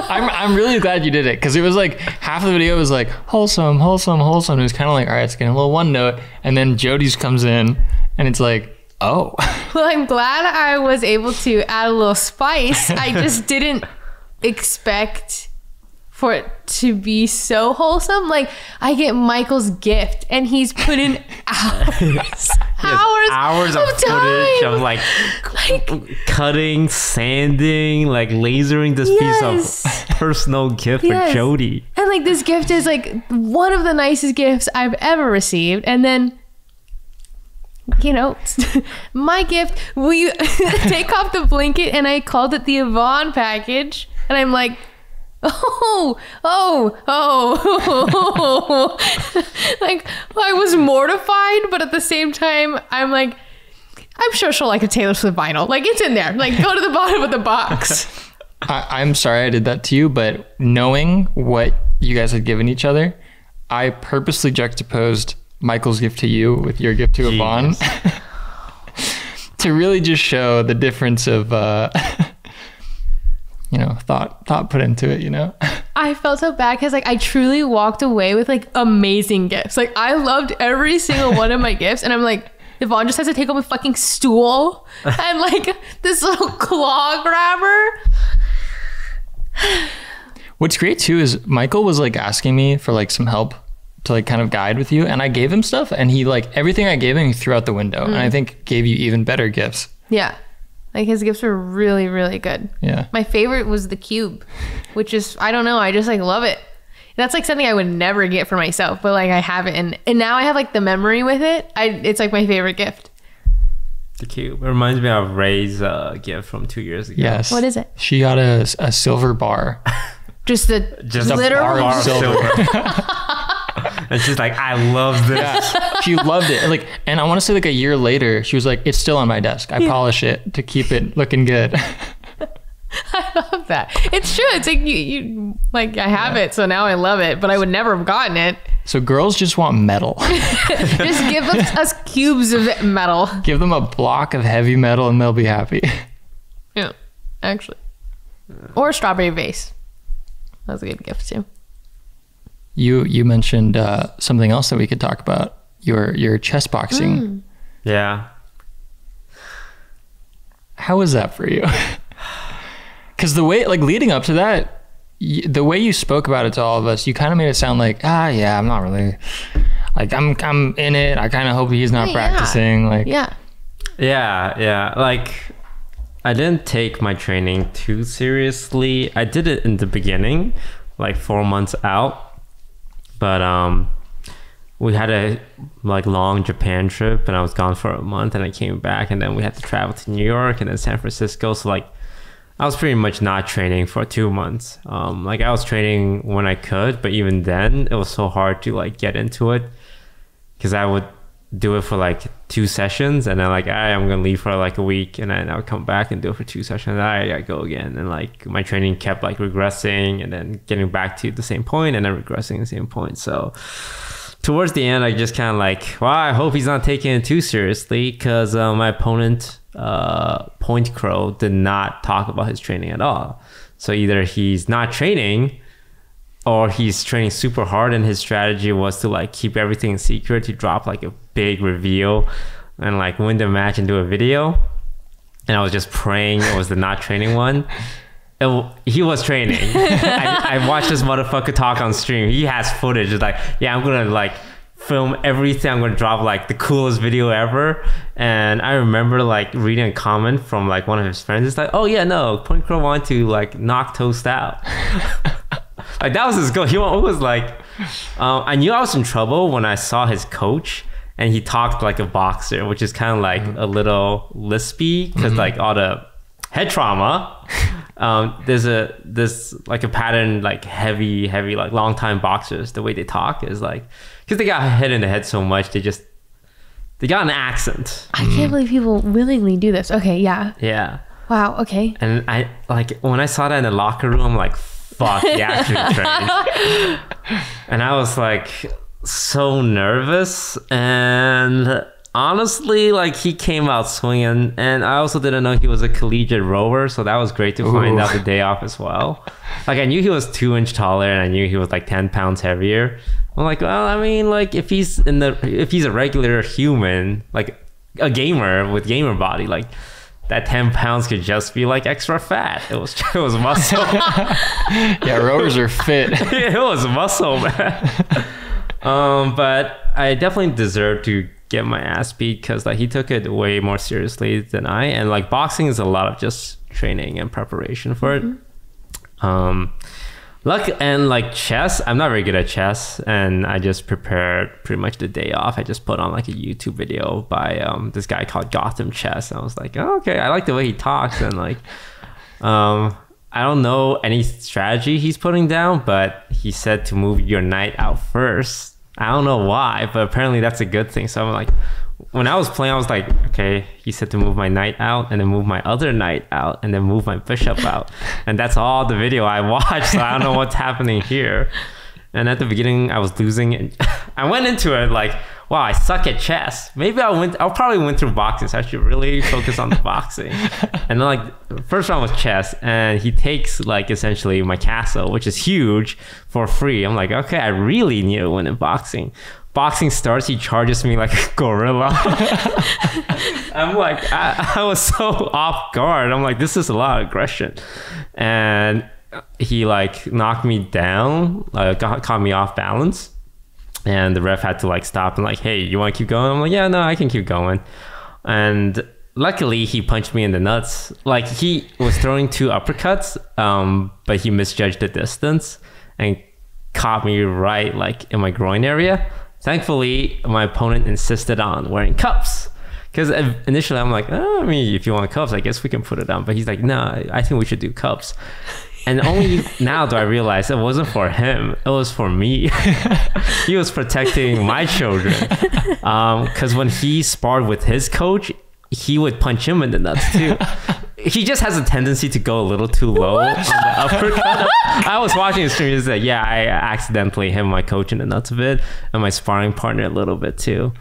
I'm really glad you did it because it was like half of the video was like wholesome. It was kind of like, all right, it's getting a little one note, and then Jodi's comes in, and it's like, oh. Well, I'm glad I was able to add a little spice. I just didn't expect for it to be so wholesome. Like I get Michael's gift and he's put in hours of footage of like cutting, sanding, like lasering this piece of personal gift for Jodi. And like this gift is like one of the nicest gifts I've ever received. And then, you know, my gift, we take off the blanket and I called it the Yvonne package. And I'm like, oh. Like I was mortified, but at the same time, I'm like, I'm sure she'll like a Taylor Swift vinyl. Like it's in there. Like go to the bottom of the box. I'm sorry I did that to you, but knowing what you guys had given each other, I purposely juxtaposed Michael's gift to you with your gift to Yvonne to really just show the difference of, thought put into it, I felt so bad because like I truly walked away with like amazing gifts. Like I loved every single one of my gifts, and I'm like, Yvonne just has to take home a fucking stool and like this little claw grabber. What's great too is Michael was like asking me for like some help to like kind of guide with you, and I gave him stuff, and he like everything I gave him he threw out the window, and I think gave you even better gifts. Yeah. Like his gifts were really, really good. Yeah. My favorite was the cube, which is, I don't know, I just like love it. That's like something I would never get for myself, but like I have it, and now I have like the memory with it. It's like my favorite gift. The cube. It reminds me of Ray's gift from 2 years ago. Yes. What is it? She got a silver bar. Just a bar of silver. And she's like, I love this. Yeah, she loved it. And I want to say like a year later, she was like, it's still on my desk. I polish it to keep it looking good. I love that. It's true. It's like you like I have it, so now I love it, but I would never have gotten it. So girls just want metal. Just give us cubes of metal. Give them a block of heavy metal and they'll be happy. Yeah, actually. Or a strawberry vase. That was a good gift too. You mentioned something else that we could talk about. Your chess boxing. Yeah. How was that for you? Because the way, like leading up to that, the way you spoke about it to all of us, you kind of made it sound like, yeah, I'm not really, like I'm in it. I kind of hope he's not practicing. Like, yeah. Like, I didn't take my training too seriously. I did it in the beginning, like 4 months out. But we had a like long Japan trip, and I was gone for a month, and I came back, and then we had to travel to New York and then San Francisco. So like I was pretty much not training for 2 months. Like I was training when I could, but even then it was so hard to like get into it, because I would do it for like 2 sessions, and then like, all right, I'm gonna leave for like a week, and then I would come back and do it for 2 sessions, and I gotta go again. And like my training kept like regressing, and then getting back to the same point, and then regressing the same point. So towards the end, I just kind of like, well, I hope he's not taking it too seriously, because my opponent, Point Crow, did not talk about his training at all. So either he's not training, or he's training super hard, and his strategy was to like keep everything secret, to drop like a big reveal and like win the match and do a video. And I was just praying it was the not training one. He was training. I watched this motherfucker talk on stream. He has footage. It's like, yeah, I'm gonna like film everything. I'm gonna drop like the coolest video ever. And I remember like reading a comment from like one of his friends. It's like, oh yeah, no, Point Crow wanted to like knock Toast out. Like that was his goal. He was like, I knew I was in trouble when I saw his coach, and he talked like a boxer, which is kind of like a little lispy, because like all the head trauma. There's like a pattern, like heavy like long time boxers, the way they talk is like, because they got hit in the head so much, they got an accent. I can't believe people willingly do this. Okay, yeah. Wow, okay. And I like when I saw that in the locker room, I'm like, fuck, he actually trained. And I was like so nervous, and honestly, like he came out swinging, and I also didn't know he was a collegiate rower, so that was great to find out the day off as well. Like I knew he was 2 inches taller, and I knew he was like 10 pounds heavier. I'm like, well, I mean, like if he's a regular human, like a gamer with gamer body, like that 10 pounds could just be like extra fat. It was muscle. Yeah, rowers are fit. It was muscle, man. But I definitely deserve to get my ass beat, because like he took it way more seriously than I. And like boxing is a lot of just training and preparation for it. And like chess, I'm not very good at chess, and I just prepared pretty much the day off. I just put on like a YouTube video by this guy called Gotham Chess, and I was like, oh, okay, I like the way he talks. And like I don't know any strategy he's putting down, but he said to move your knight out first. I don't know why, but apparently that's a good thing. So I'm like, when I was playing, I was like, okay, he said to move my knight out, and then move my other knight out, and then move my bishop out. And that's all the video I watched, so I don't know what's happening here. And at the beginning, I was losing. And I went into it like, wow, I suck at chess. Maybe I'll probably win through boxing, so I should really focus on the boxing. And then like first round was chess, and he takes like essentially my castle, which is huge, for free. I'm like, okay, I really need to win in boxing. Boxing starts, he charges me like a gorilla. I'm like, I was so off guard. I'm like, this is a lot of aggression. And he like knocked me down, like caught me off balance. And the ref had to like stop and like, hey, you want to keep going? I'm like, yeah, no, I can keep going. And luckily he punched me in the nuts. Like he was throwing 2 uppercuts, but he misjudged the distance and caught me right like in my groin area. Thankfully, my opponent insisted on wearing cuffs. Because initially I'm like, oh, I mean, if you want cuffs, I guess we can put it on. But he's like, no, I think we should do cuffs. And only now do I realize it wasn't for him. It was for me. He was protecting my children. Because when he sparred with his coach, he would punch him in the nuts too. He just has a tendency to go a little too low on the uppercut. I was watching the stream. He's like, yeah, I accidentally hit my coach in the nuts a bit and my sparring partner a little bit too.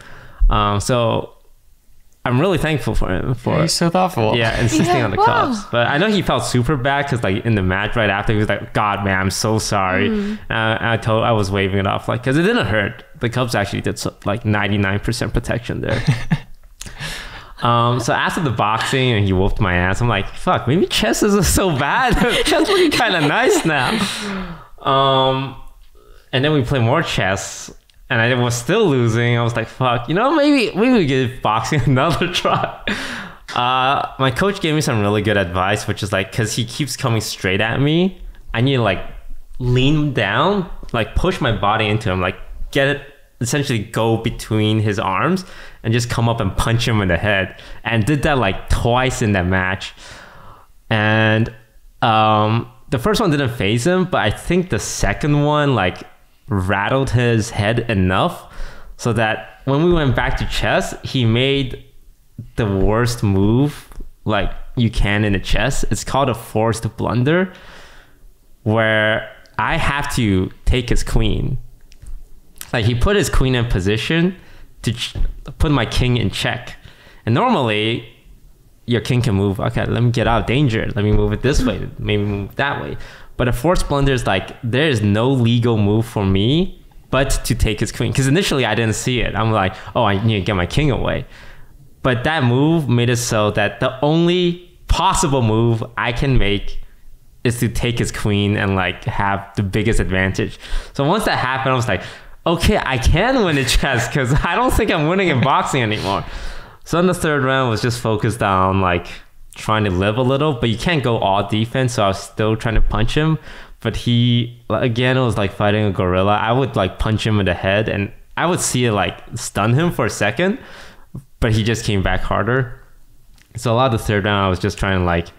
So I'm really thankful for him for he's so thoughtful. Yeah, insisting on the cuffs. But I know he felt super bad because like in the match right after he was like, God, man, I'm so sorry. I was waving it off like because it didn't hurt. The cuffs actually did like 99% protection there. So after the boxing and he whooped my ass, I'm like, fuck, maybe chess isn't so bad. Chess looking kind of nice now. And then we play more chess. And I was still losing. I was like, fuck, maybe we give boxing another try. My coach gave me some really good advice, which is like, because he keeps coming straight at me, I need to like lean down, like push my body into him, like get it, essentially go between his arms and just come up and punch him in the head. And did that like twice in that match. And the first one didn't phase him, but I think the second one like rattled his head enough so that when we went back to chess, he made the worst move like you can in a chess. It's called a forced blunder, where I have to take his queen. Like he put his queen in position to put my king in check. And normally your king can move, okay, let me get out of danger, let me move it this way, maybe move that way. But a forced blunder is like, there is no legal move for me but to take his queen. Because initially I didn't see it. I'm like, oh, I need to get my king away. But that move made it so that the only possible move I can make is to take his queen and like have the biggest advantage. So once that happened, I was like, okay, I can win in chess because I don't think I'm winning in boxing anymore. So in the third round was just focused on like trying to live a little, but you can't go all defense, so I was still trying to punch him. But he, again, it was like fighting a gorilla. I would like punch him in the head and I would see it like stun him for a second, but he just came back harder. So a lot of the third round I was just trying to like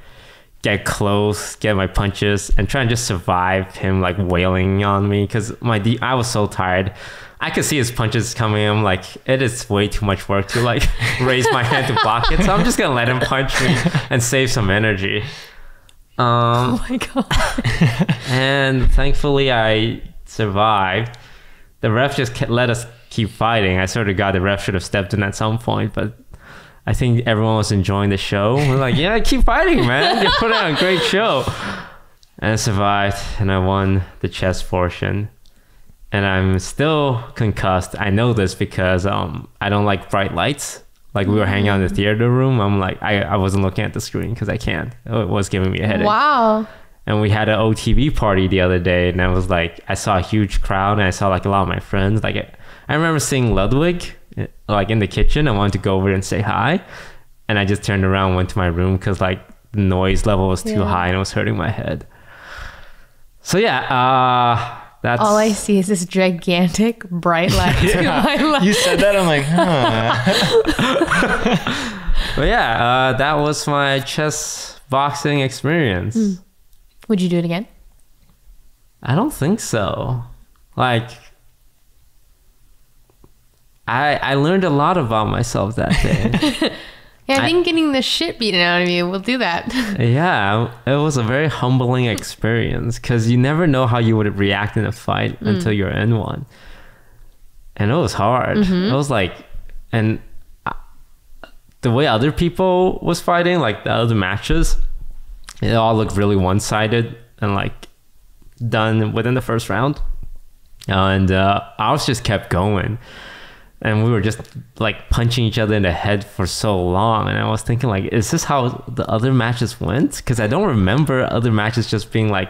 get close, get my punches, and try and just survive him like wailing on me because I was so tired. I could see his punches coming. I'm like, it is way too much work to like raise my hand to block it. So I'm just gonna let him punch me and save some energy. Oh my god! And thankfully I survived. The ref just let us keep fighting. I swear to God, the ref should have stepped in at some point, but I think everyone was enjoying the show. We're like, yeah, keep fighting, man. You're putting on a great show. And I survived, and I won the chess portion. And I'm still concussed. I know this because I don't like bright lights. Like we were hanging out in the theater room. I'm like, I wasn't looking at the screen because I can't. It was giving me a headache. Wow. And we had an OTV party the other day, and I was like, I saw a huge crowd, and I saw like a lot of my friends. Like I remember seeing Ludwig like in the kitchen. I wanted to go over and say hi, and I just turned around and went to my room because like the noise level was too high and it was hurting my head. So yeah, that's all I see is this gigantic bright light in my life. You said that, I'm like, huh. But yeah, that was my chess boxing experience. Would you do it again? I don't think so. Like, I learned a lot about myself that day. Yeah, I think getting the shit beaten out of you will do that. Yeah, it was a very humbling experience because you never know how you would react in a fight until you're in one. And it was hard. It was like, and the way other people was fighting, like the other matches, it all looked really one-sided and like done within the first round. And ours just kept going. And we were just like punching each other in the head for so long. And I was thinking like, is this how the other matches went? Because I don't remember other matches just being like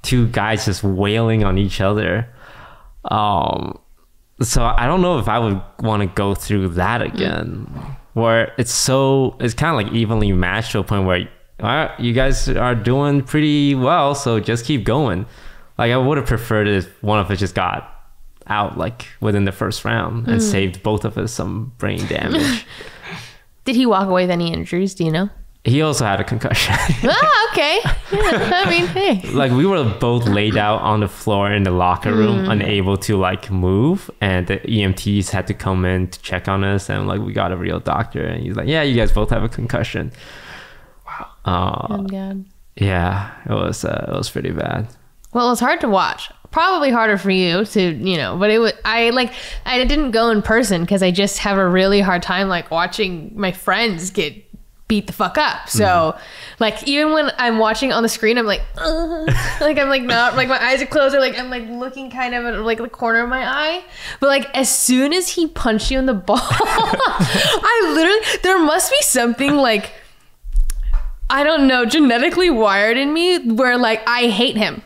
two guys just wailing on each other. So I don't know if I would want to go through that again. Where it's kind of like evenly matched to a point where, all right, you guys are doing pretty well, so just keep going. Like I would have preferred if one of us just got out like within the first round and saved both of us some brain damage. Did he walk away with any injuries? Do you know? He also had a concussion. Okay. Yeah, I mean, hey. Like we were both laid out on the floor in the locker room, unable to like move, and the EMTs had to come in to check on us, and like we got a real doctor, and he's like, "Yeah, you guys both have a concussion." Wow. Oh God. Yeah, it was pretty bad. Well, it was hard to watch. Probably harder for you to, but I didn't go in person because I just have a really hard time like watching my friends get beat the fuck up. So like even when I'm watching on the screen, I'm like, like I'm like not like my eyes are closed, or like I'm like looking kind of at like the corner of my eye. But like as soon as he punched you in the ball, there must be something like, I don't know, genetically wired in me where like I hate him.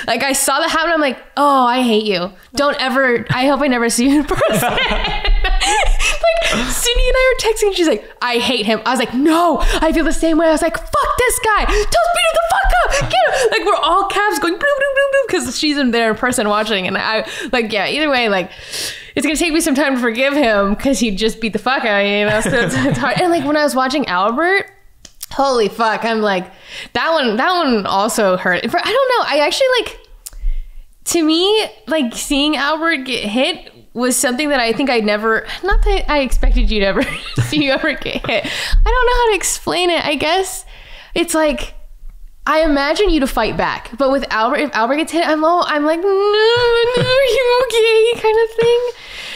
Like I saw that happen. I'm like, oh, I hate you. Don't ever. I hope I never see you in person. Like Cindy and I were texting. She's like, I hate him. I was like, no, I feel the same way. I was like, fuck this guy. Just beat him the fuck up. Get him. Like we're all calves going because she's in there in person watching, and I like either way like. It's gonna take me some time to forgive him because he just beat the fuck out of me, so it's hard. And like when I was watching Albert, holy fuck, I'm like, that one also hurt. I don't know. I actually like, to me, like seeing Albert get hit was something that I think not that I expected you to ever see you ever get hit. I don't know how to explain it. I guess it's like, I imagine you to fight back, but with Albert, if Albert gets hit, I'm like, no, you okay, kind of thing.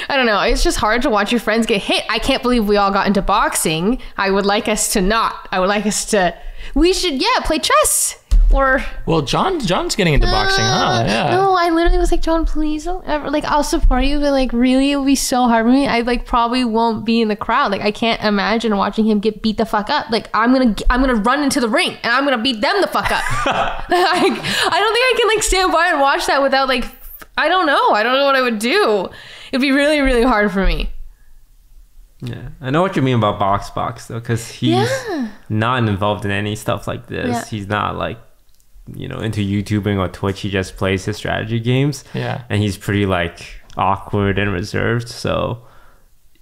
I don't know. It's just hard to watch your friends get hit. I can't believe we all got into boxing. I would like us to not. I would like us to. We should, play chess. Or John's getting into boxing, huh? Yeah. No, I literally was like, John, please don't ever. Like, I'll support you, but like, really, it would be so hard for me. I like probably won't be in the crowd. Like, I can't imagine watching him get beat the fuck up. Like, I'm gonna run into the ring and I'm gonna beat them the fuck up. I don't think I can like stand by and watch that without like. I don't know what I would do. It'd be really, really hard for me. Yeah, I know what you mean about box though, because he's not involved in any stuff like this. Yeah. He's not like, into YouTubing or Twitch. He just plays his strategy games. Yeah, and he's pretty like awkward and reserved. So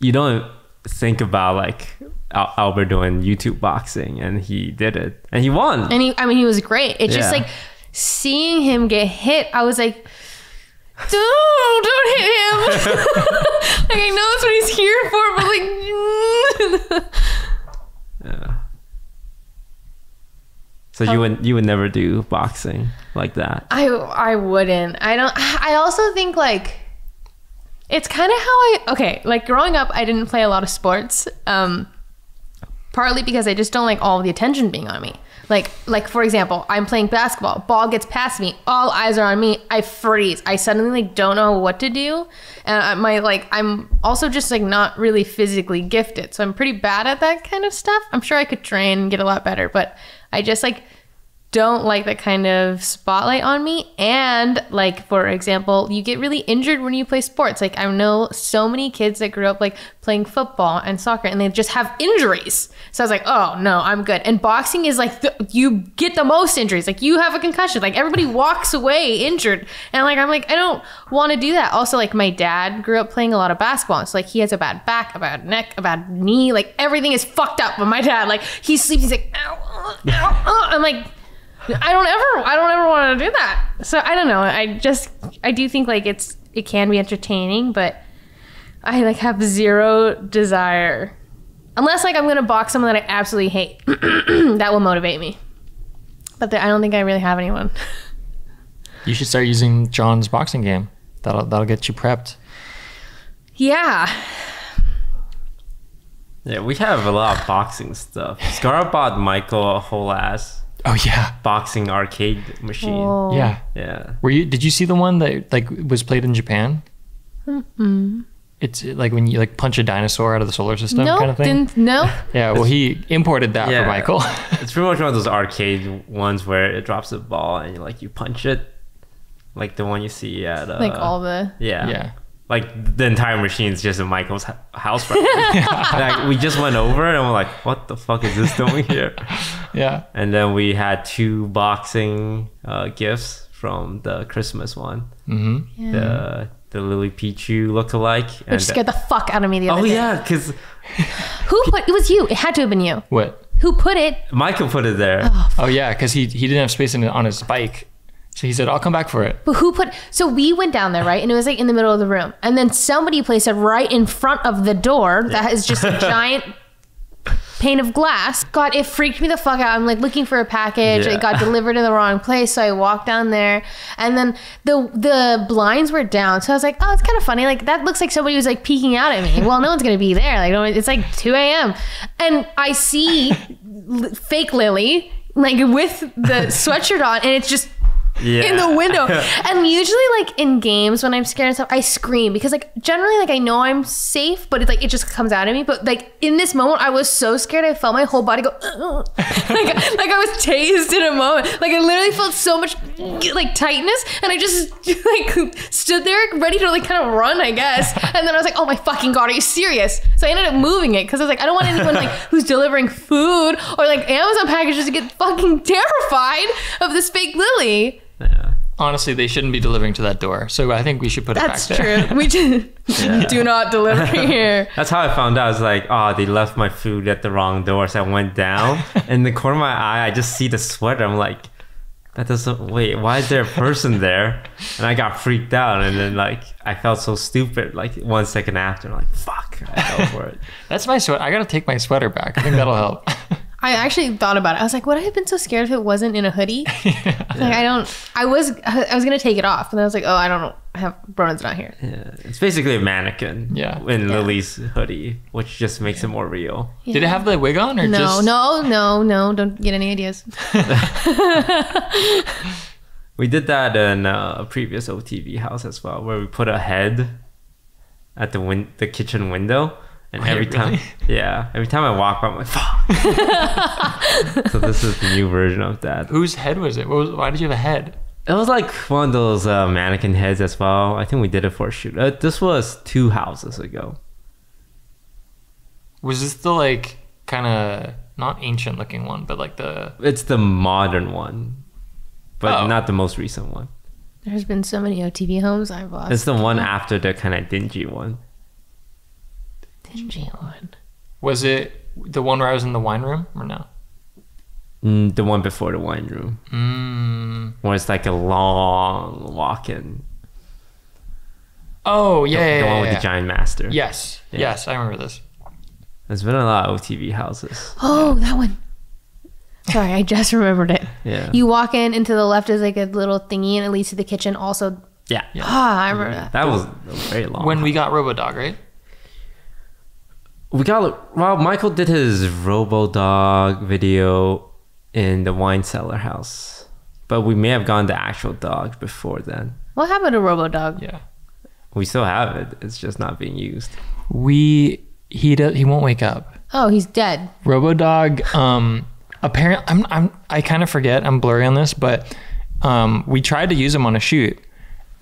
you don't think about like Albert doing YouTube boxing, and he did it, and he won. And he was great. It's just like seeing him get hit. I was like, don't hit him. Like, I know that's what he's here for, but like, yeah. So you would never do boxing like that? I wouldn't. I also think like it's kind of how like growing up, I didn't play a lot of sports. Partly because I just don't like all the attention being on me. Like for example, I'm playing basketball, ball gets past me, all eyes are on me, I freeze. I suddenly like don't know what to do. And I'm also just like not really physically gifted. So I'm pretty bad at that kind of stuff. I'm sure I could train and get a lot better, but I just like don't like that kind of spotlight on me. And like, for example, you get really injured when you play sports. Like I know so many kids that grew up like playing football and soccer and they just have injuries. So I was like, oh no, I'm good. And boxing is like, you get the most injuries. Like you have a concussion, like everybody walks away injured. And I'm like, I don't want to do that. Also, like my dad grew up playing a lot of basketball. So like he has a bad back, a bad neck, a bad knee. Like everything is fucked up. But my dad, like he sleeps, he's like, ow, ow, ow. I'm like, I don't ever want to do that. So I don't know. I do think like it can be entertaining, but I like have zero desire. Unless like I'm going to box someone that I absolutely hate. That will motivate me. But I don't think I really have anyone. You should start using John's boxing game. That'll get you prepped. Yeah. Yeah, we have a lot of boxing stuff. Scar bought Michael a whole ass boxing arcade machine. Oh. Yeah. Yeah. Did you see the one that like was played in Japan? Mm-mm. It's like when you like punch a dinosaur out of the solar system kind of thing. No. Yeah, well, he imported that for Michael. It's pretty much one of those arcade ones where it drops a ball and you punch it, like the one you see at Like all the Yeah. Like the entire machine is just in Michael's house right now. Like we just went over and we're like, what the fuck is this doing here? Yeah. And then we had 2 boxing gifts from the Christmas one. Mm-hmm. Yeah. The Lily Pichu lookalike. Which scared the fuck out of me the other day. Yeah, because it was you. It had to have been you. What? Who put it? Michael put it there. Oh yeah, because he didn't have space on his bike. So he said, I'll come back for it. But so we went down there, right? And it was like in the middle of the room. And then somebody placed it right in front of the door that is just a giant pane of glass. God, it freaked me the fuck out. I'm like looking for a package. Yeah. It got delivered in the wrong place. So I walked down there and then the blinds were down. So I was like, oh, it's kind of funny. Like that looks like somebody was like peeking out at me. Well, no one's going to be there. Like it's like 2 a.m. And I see fake Lily like with the sweatshirt on and it's just in the window. And usually like in games when I'm scared and stuff, I scream because like generally like I know I'm safe, but it's like it just comes out of me. But like in this moment I was so scared I felt my whole body go like I was tased in a moment. Like I literally felt so much like tightness and I just like stood there ready to like kind of run, I guess. And then I was like, oh my fucking God, are you serious? So I ended up moving it because I was like, I don't want anyone like who's delivering food or like Amazon packages to get fucking terrified of this fake Lily. Yeah. Honestly, they shouldn't be delivering to that door. So I think we should put it back there. That's true. We do not deliver here. That's how I found out. I was like, oh, they left my food at the wrong door. So I went down. In the corner of my eye, I just see the sweater. I'm like, wait, why is there a person there? And I got freaked out. And then like, I felt so stupid. Like 1 second after, I'm like, fuck, I fell for it. That's my sweater. I got to take my sweater back. I think that'll help. I actually thought about it. I was like, would I have been so scared if it wasn't in a hoodie? Like I was gonna take it off, and then I was like, oh, I don't know. Brodin's not here. Yeah, it's basically a mannequin. Yeah. In Lily's hoodie, which just makes it more real. Yeah. Did it have the wig on or just? No. Don't get any ideas. We did that in a previous OTV house as well, where we put a head at the kitchen window. And every time I walk by, I'm like, fuck. So this is the new version of that. Whose head was it? Why did you have a head? It was like one of those mannequin heads as well. I think we did it for a shoot. This was 2 houses ago. Was this the like kind of not ancient looking one, but like the... It's the modern one, but not the most recent one. There's been so many OTV homes I've lost. It's the one after the kind of dingy one. Dingy one. Was it the one where I was in the wine room or no? The one before the wine room. Where it's like a long walk-in. Oh, yeah. The one with the giant master. Yes. Yeah. Yes, I remember this. There's been a lot of OTV houses. Oh, that one. Sorry, I just remembered it. Yeah. You walk in, and to the left is like a little thingy, and it leads to the kitchen also. Yeah. I remember that. That was very long. When we got Robodog, right? Michael did his Robodog video in the wine cellar house, but we may have gone the actual dog before then. What happened to Robodog? Yeah, we still have it. It's just not being used. He won't wake up. Oh, he's dead. Robodog. Apparently, I kind of forget. I'm blurry on this, but we tried to use him on a shoot,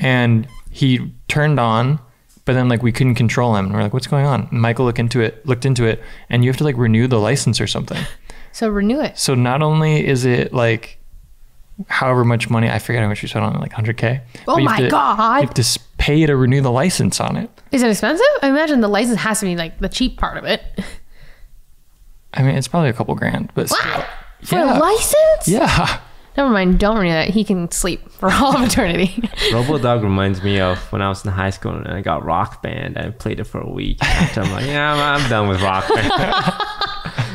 and he turned on. But then like we couldn't control him. And we're like, what's going on? And Michael looked into it, and you have to like renew the license or something. So renew it. So not only is it like however much money, I forget how much we spent on it, like 100K. Oh my God. You have to pay to renew the license on it. Is it expensive? I imagine the license has to be like the cheap part of it. I mean, it's probably a couple grand, but what? still. For a license? Yeah. Never mind. Don't renew that. He can sleep for all of eternity. Robodog reminds me of when I was in high school and I got Rock Band and I played it for a week. After I'm like, yeah, I'm done with Rock Band.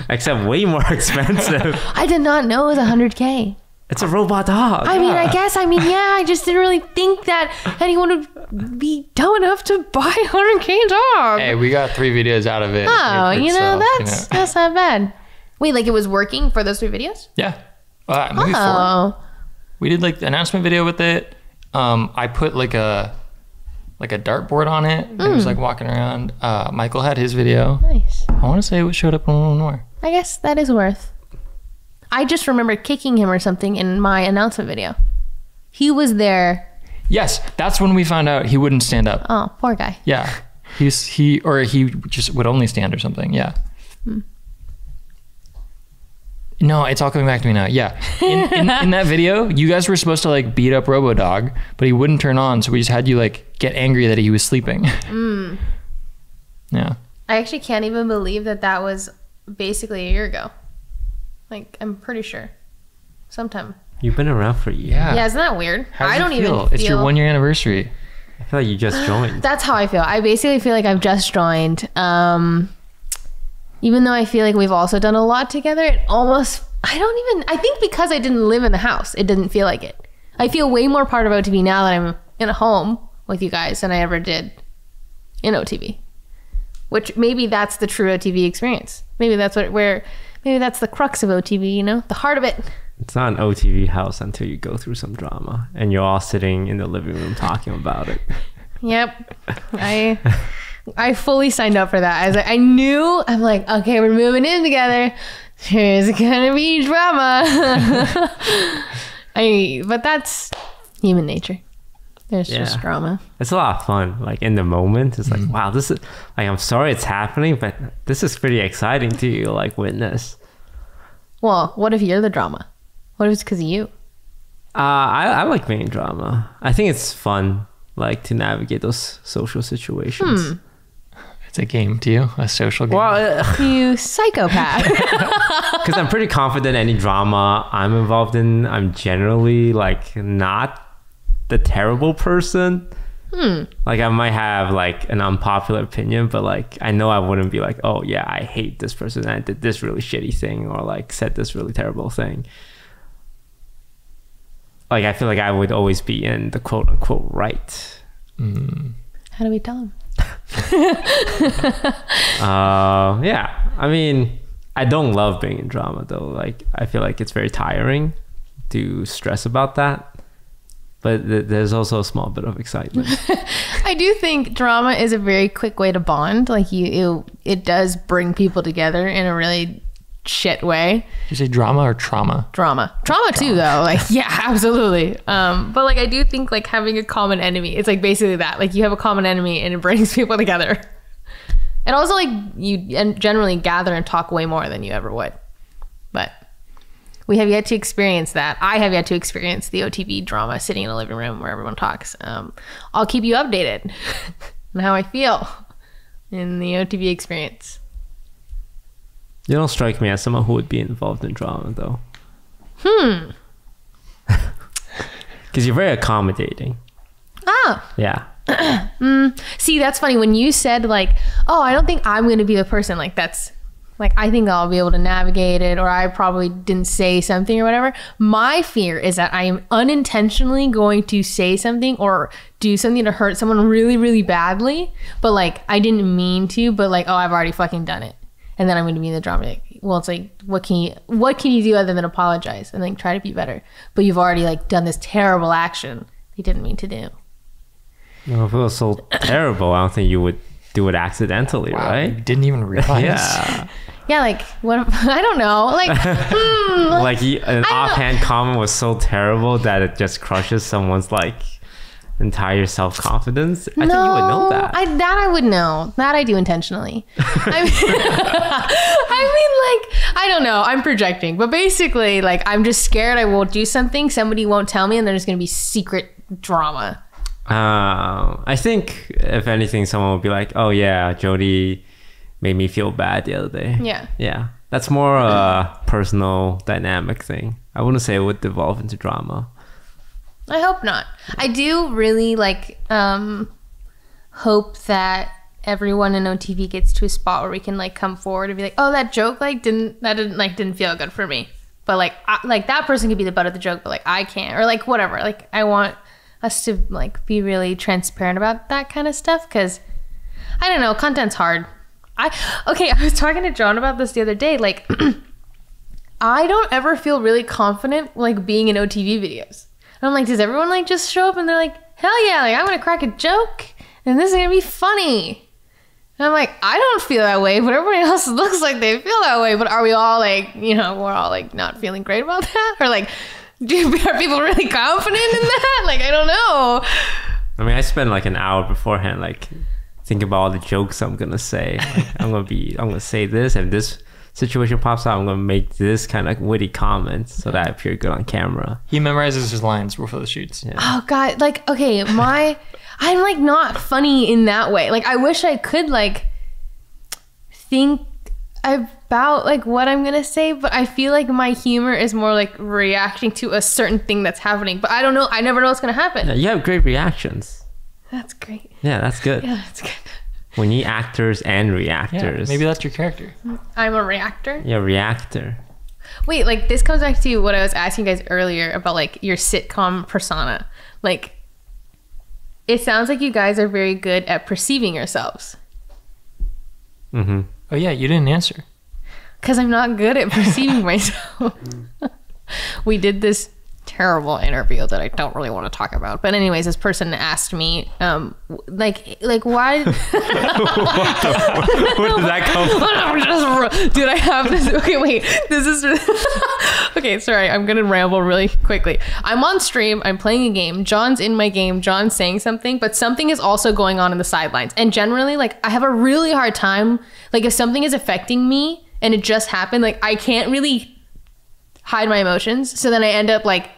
Except way more expensive. I did not know it was $100K. It's a robot dog. I mean, I just didn't really think that anyone would be dumb enough to buy a $100K dog. Hey, we got 3 videos out of it. Oh, Itself, that's not bad. Wait, like it was working for those 3 videos? Yeah. Maybe 4. We did like the announcement video with it. I put like a dartboard on it. It was like walking around. Michael had his video. Nice. I want to say it showed up on a little more. I guess that is worth. I just remember kicking him or something in my announcement video. He was there. Yes, that's when we found out he wouldn't stand up. Oh, poor guy. Yeah, he just would only stand or something. Yeah. No, it's all coming back to me now. Yeah, in that video, you guys were supposed to like beat up Robodog, but he wouldn't turn on, so we just had you like get angry that he was sleeping. Yeah. I actually can't even believe that was basically a year ago. Like, I'm pretty sure. Sometime. You've been around for years. Yeah, isn't that weird? I don't even feel... It's your 1-year anniversary. I feel like you just joined. That's how I feel. I basically feel like I've just joined. Even though I feel like we've also done a lot together, it almost... I think because I didn't live in the house, it didn't feel like it. I feel way more part of OTV now that I'm in a home with you guys than I ever did in OTV. Which maybe that's the true OTV experience. Maybe that's maybe that's the crux of OTV, you know? The heart of it. It's not an OTV house until you go through some drama and you're all sitting in the living room talking about it. Yep. I fully signed up for that. I knew, I'm like, okay, we're moving in together. There's gonna be drama. But that's human nature. There's just drama. It's a lot of fun. Like in the moment, it's like, wow, this is like, I'm sorry it's happening, but this is pretty exciting to like witness. Well, what if you're the drama? What if it's because of you? I like being drama. I think it's fun, like to navigate those social situations. It's a game to you, a social game. Well, you psychopath. Because I'm pretty confident any drama I'm involved in, I'm generally like not the terrible person. Like I might have like an unpopular opinion, but like I know I wouldn't be like, oh yeah, I hate this person and I did this really shitty thing or like said this really terrible thing. Like I feel like I would always be in the quote unquote right. How do we tell him? Yeah, I mean, I don't love being in drama though. Like I feel like it's very tiring to stress about that. But there's also a small bit of excitement. I do think drama is a very quick way to bond. Like it does bring people together in a really shit way. Did you say drama or trauma? Trauma too, though. Like, yeah, absolutely. But like, I do think like having a common enemy, it's like basically that. Like you have a common enemy and it brings people together. And also like you generally gather and talk way more than you ever would. But we have yet to experience that. I have yet to experience the OTV drama sitting in a living room where everyone talks. I'll keep you updated on how I feel in the OTV experience. You don't strike me as someone who would be involved in drama, though. Because you're very accommodating. Ah. Yeah. See, that's funny. When you said like, oh, I don't think I'm going to be the person, like that's... like, I think I'll be able to navigate it, or I probably didn't say something or whatever. My fear is that I am unintentionally going to say something or do something to hurt someone really, really badly. But like, I didn't mean to, but like, oh, I've already fucking done it. And then I'm going to be in the drama. Like, well, it's like, what can you do other than apologize and like try to be better? But you've already like done this terrible action you didn't mean to do. Well, if it was so terrible, I don't think you would do it accidentally, right? You didn't even realize. Yeah. Yeah, like, what if, I don't know. Like, like an offhand comment was so terrible that it just crushes someone's like entire self-confidence. I think you would know that. I would know. That I do intentionally. I mean, like, I don't know. I'm projecting. But basically, like, I'm just scared I won't do something. Somebody won't tell me and there's going to be secret drama. I think, if anything, someone would be like, oh, yeah, Jodi made me feel bad the other day. Yeah. Yeah. That's more a personal dynamic thing. I wouldn't say it would devolve into drama. I hope not. I do really like hope that everyone in OTV gets to a spot where we can like come forward and be like, oh, that joke like didn't feel good for me. But like that person could be the butt of the joke, but like I can't, or like whatever. Like I want us to like be really transparent about that kind of stuff, because I don't know, content's hard. I was talking to John about this the other day. Like I don't ever feel really confident like being in OTV videos. And I'm like, does everyone like just show up and they're like, hell yeah, like I'm gonna crack a joke and this is gonna be funny. And I'm like, I don't feel that way, but everybody else looks like they feel that way. But are we all like, you know, we're all like not feeling great about that? Or like, are people really confident in that? Like, I don't know. I mean, I spend like an hour beforehand, like thinking about all the jokes I'm gonna say. Like, I'm gonna say this, and this situation pops up, I'm gonna make this kind of witty comment so that I appear good on camera. He memorizes his lines before the shoots. Yeah. Oh God, like okay, I'm like not funny in that way. Like I wish I could like think about like what I'm gonna say, but I feel like my humor is more like reacting to a certain thing that's happening. But I don't know. I never know what's gonna happen. Yeah, you have great reactions. That's great. Yeah, that's good. Yeah, that's good. We need actors and reactors. Yeah, maybe that's your character. I'm a reactor. Yeah, reactor. Wait, like this comes back to what I was asking you guys earlier about like your sitcom persona. Like, it sounds like you guys are very good at perceiving yourselves. Mm-hmm. Oh yeah, you didn't answer. Because I'm not good at perceiving myself. We did this terrible interview that I don't really want to talk about. But anyways, this person asked me, like why? Where did that come from? Dude, I have this. Okay, wait. This is okay. Sorry, I'm gonna ramble really quickly. I'm on stream. I'm playing a game. John's in my game. John's saying something, but something is also going on in the sidelines. And generally, like I have a really hard time. Like if something is affecting me and it just happened, like I can't really hide my emotions. So then I end up like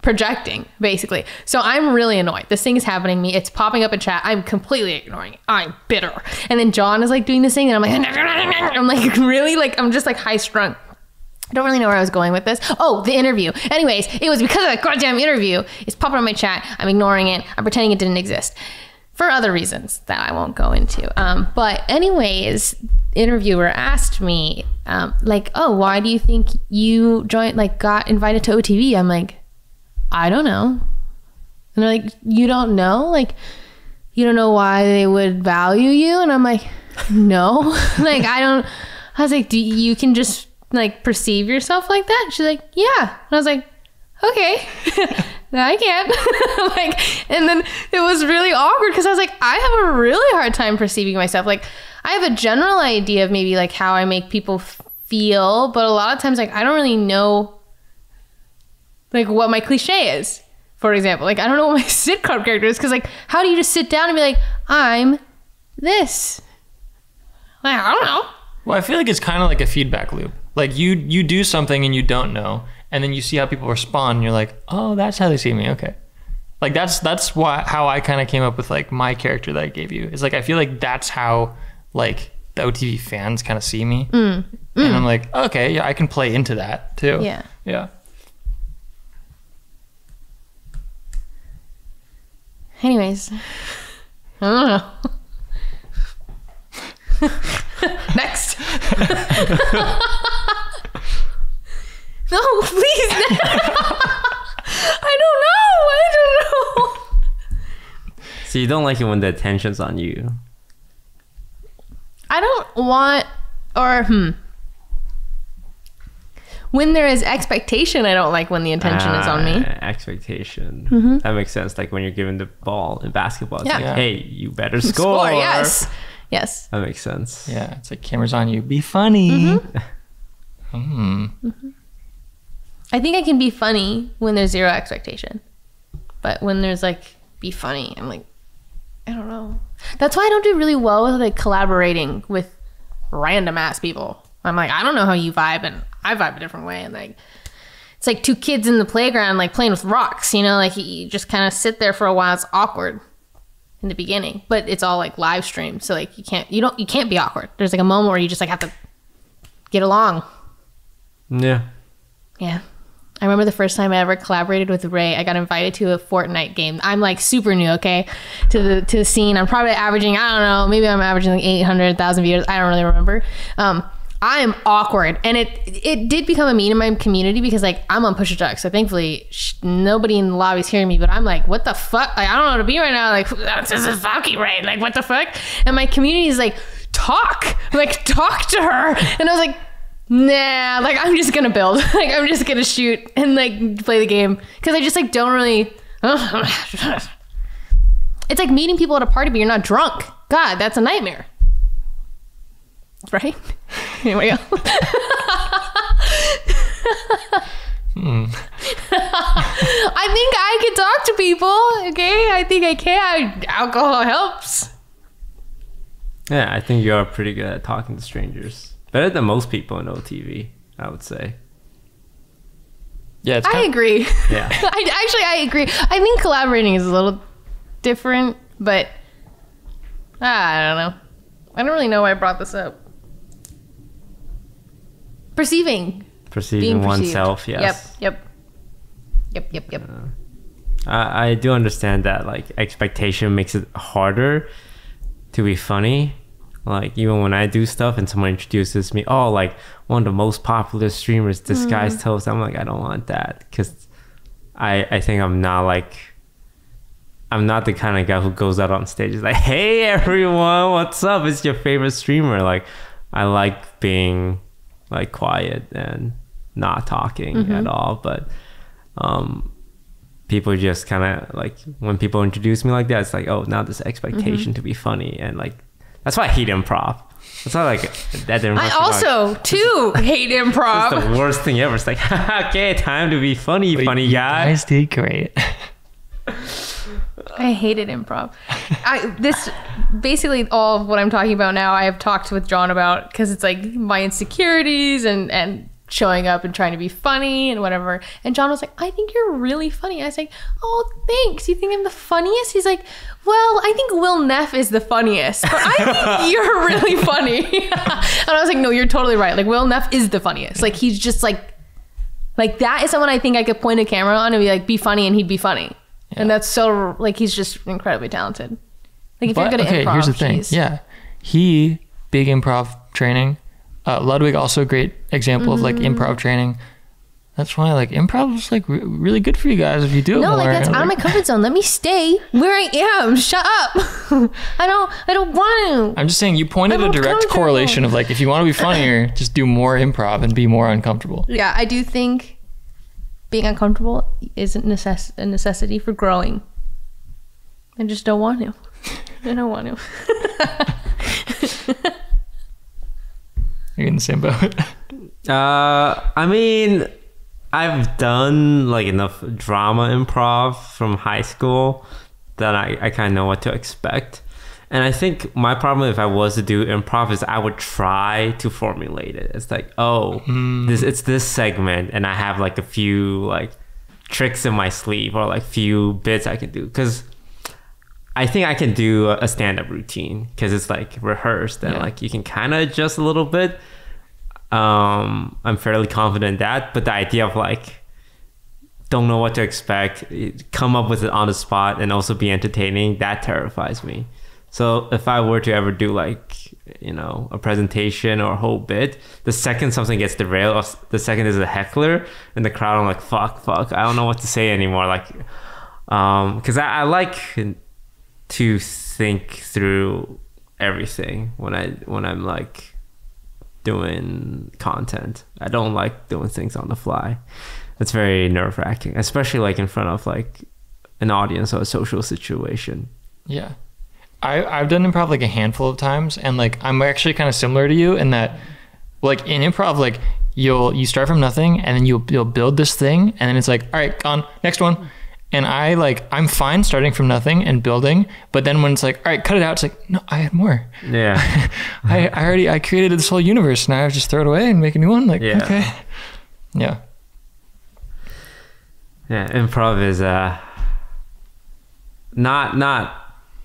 projecting, basically. So I'm really annoyed. This thing is happening to me. It's popping up in chat. I'm completely ignoring it. I'm bitter. And then John is like doing this thing and I'm like really like, I'm just like high strung. I don't really know where I was going with this. Oh, the interview. Anyways, it was because of that goddamn interview. It's popping up in my chat. I'm ignoring it. I'm pretending it didn't exist for other reasons that I won't go into. But anyways, interviewer asked me like, oh, why do you think you got invited to OTV? I'm like, I don't know. And they're like, you don't know? Like, you don't know why they would value you? And I'm like, no. Like, I was like, you can just like perceive yourself like that? She's like, yeah. And I was like, okay. No, I can't. Like, and then it was really awkward because I was like, I have a really hard time perceiving myself. Like, I have a general idea of maybe like how I make people feel, but a lot of times like I don't really know like what my cliche is, for example. Like I don't know what my sitcom character is, because like how do you just sit down and be like, I'm this? Like, I don't know. Well, I feel like it's kind of like a feedback loop. Like you do something and you don't know, and then you see how people respond and you're like, oh, that's how they see me. Okay. Like that's how I kind of came up with like my character that I gave you. It's like I feel like that's how like the OTV fans kind of see me. And I'm like, okay, yeah, I can play into that too. Yeah. Yeah. Anyways, I don't know. Next. No, please. I don't know. So you don't like it when the attention's on you? I don't want, when there is expectation, I don't like when the attention is on me. Expectation. Mm-hmm. That makes sense. Like when you're given the ball in basketball, it's Yeah. like, Yeah. hey, you better score. Yes. Yes. That makes sense. Yeah. It's like camera's on you. Be funny. I think I can be funny when there's zero expectation. But when there's like, be funny, I'm like, I don't know. That's why I don't do really well with like collaborating with random ass people. I'm like, I don't know how you vibe, and I vibe a different way. And like, it's like two kids in the playground, like playing with rocks, you know, like you just kind of sit there for a while. It's awkward in the beginning, but it's all like live streamed. So like you can't be awkward. There's like a moment where you just like have to get along. Yeah. Yeah. I remember the first time I ever collaborated with Ray. I got invited to a Fortnite game. I'm like super new, okay, to the scene. I'm probably averaging, I don't know, maybe I'm averaging like 800,000 viewers. I don't really remember. I am awkward, and it did become a meme in my community because like I'm on push duck, so thankfully nobody in the lobby is hearing me. But I'm like, what the fuck? Like, I don't know how to be right now. Like, this is fucking Ray. Like, what the fuck? And my community is like, talk to her. And I was like, nah, like I'm just gonna build. Like I'm just gonna shoot and like play the game because I just like don't really. It's like meeting people at a party, but you're not drunk. God, that's a nightmare. Right? Anyway. I think I can talk to people. Okay, I think I can. Alcohol helps. Yeah, I think you are pretty good at talking to strangers. Better than most people in OTV, I would say. Yeah, I agree. Yeah. I agree. I think collaborating is a little different, but I don't know. I don't really know why I brought this up. Perceiving oneself, yes. Yep. I do understand that like expectation makes it harder to be funny. Like even when I do stuff and someone introduces me, oh, like one of the most popular streamers, this guy's toast, I'm like, I don't want that because I think I'm not the kind of guy who goes out on stage is like, hey everyone, what's up? It's your favorite streamer. Like I like being like quiet and not talking at all, but people just kind of like when people introduce me like that, it's like, oh, now this expectation to be funny, and like that's why I hate improv. That's why like that didn't. I also too hate improv. It's the worst thing ever. It's like, okay, time to be funny, funny guy. You guys did great. I hated improv. This basically all of what I'm talking about now I have talked with John about because it's like my insecurities and showing up and trying to be funny and whatever. And John was like, I think you're really funny. I was like, oh, thanks. You think I'm the funniest? He's like, well, I think Will Neff is the funniest, but I think you're really funny. And I was like, no, you're totally right. Like Will Neff is the funniest. Like he's just like that is someone I think I could point a camera on and be like, be funny, and he'd be funny. Yeah. And that's so like he's just incredibly talented. Like if you're good at improv, here's the thing. Yeah, big improv training. Ludwig also a great example of like improv training. That's why like improv is like really good for you guys if you do it more. No, like that's out of my comfort zone. Let me stay where I am. Shut up. I don't want to. I'm just saying you pointed a direct correlation of like if you want to be funnier, just do more improv and be more uncomfortable. Yeah, I do think being uncomfortable isn't a necessity for growing. I just don't want to. I don't want to. Are you in the same boat? I mean, I've done like enough drama improv from high school that I kind of know what to expect. And I think my problem if I was to do improv is I would try to formulate it. It's like, it's this segment and I have like a few like tricks in my sleeve or like few bits I can do. Because I think I can do a stand-up routine because it's like rehearsed and like you can kind of adjust a little bit. I'm fairly confident in that, but the idea of like don't know what to expect, come up with it on the spot and also be entertaining, that terrifies me. So if I were to ever do like, you know, a presentation or a whole bit, the second something gets derailed, or the second there's a heckler in the crowd, I'm like, fuck, I don't know what to say anymore. Like, because I like to think through everything when I'm like doing content. I don't like doing things on the fly. It's very nerve-wracking, especially like in front of like an audience or a social situation. Yeah. I've done improv like a handful of times, and like I'm actually kind of similar to you in that like in improv, like you start from nothing and then you'll build this thing and then it's like, all right, gone, next one. And I'm fine starting from nothing and building, but then when it's like, all right, cut it out, it's like, no, I had more. Yeah. I created this whole universe, now I just throw it away and make a new one. Like, yeah. Okay. Yeah. Yeah, improv is not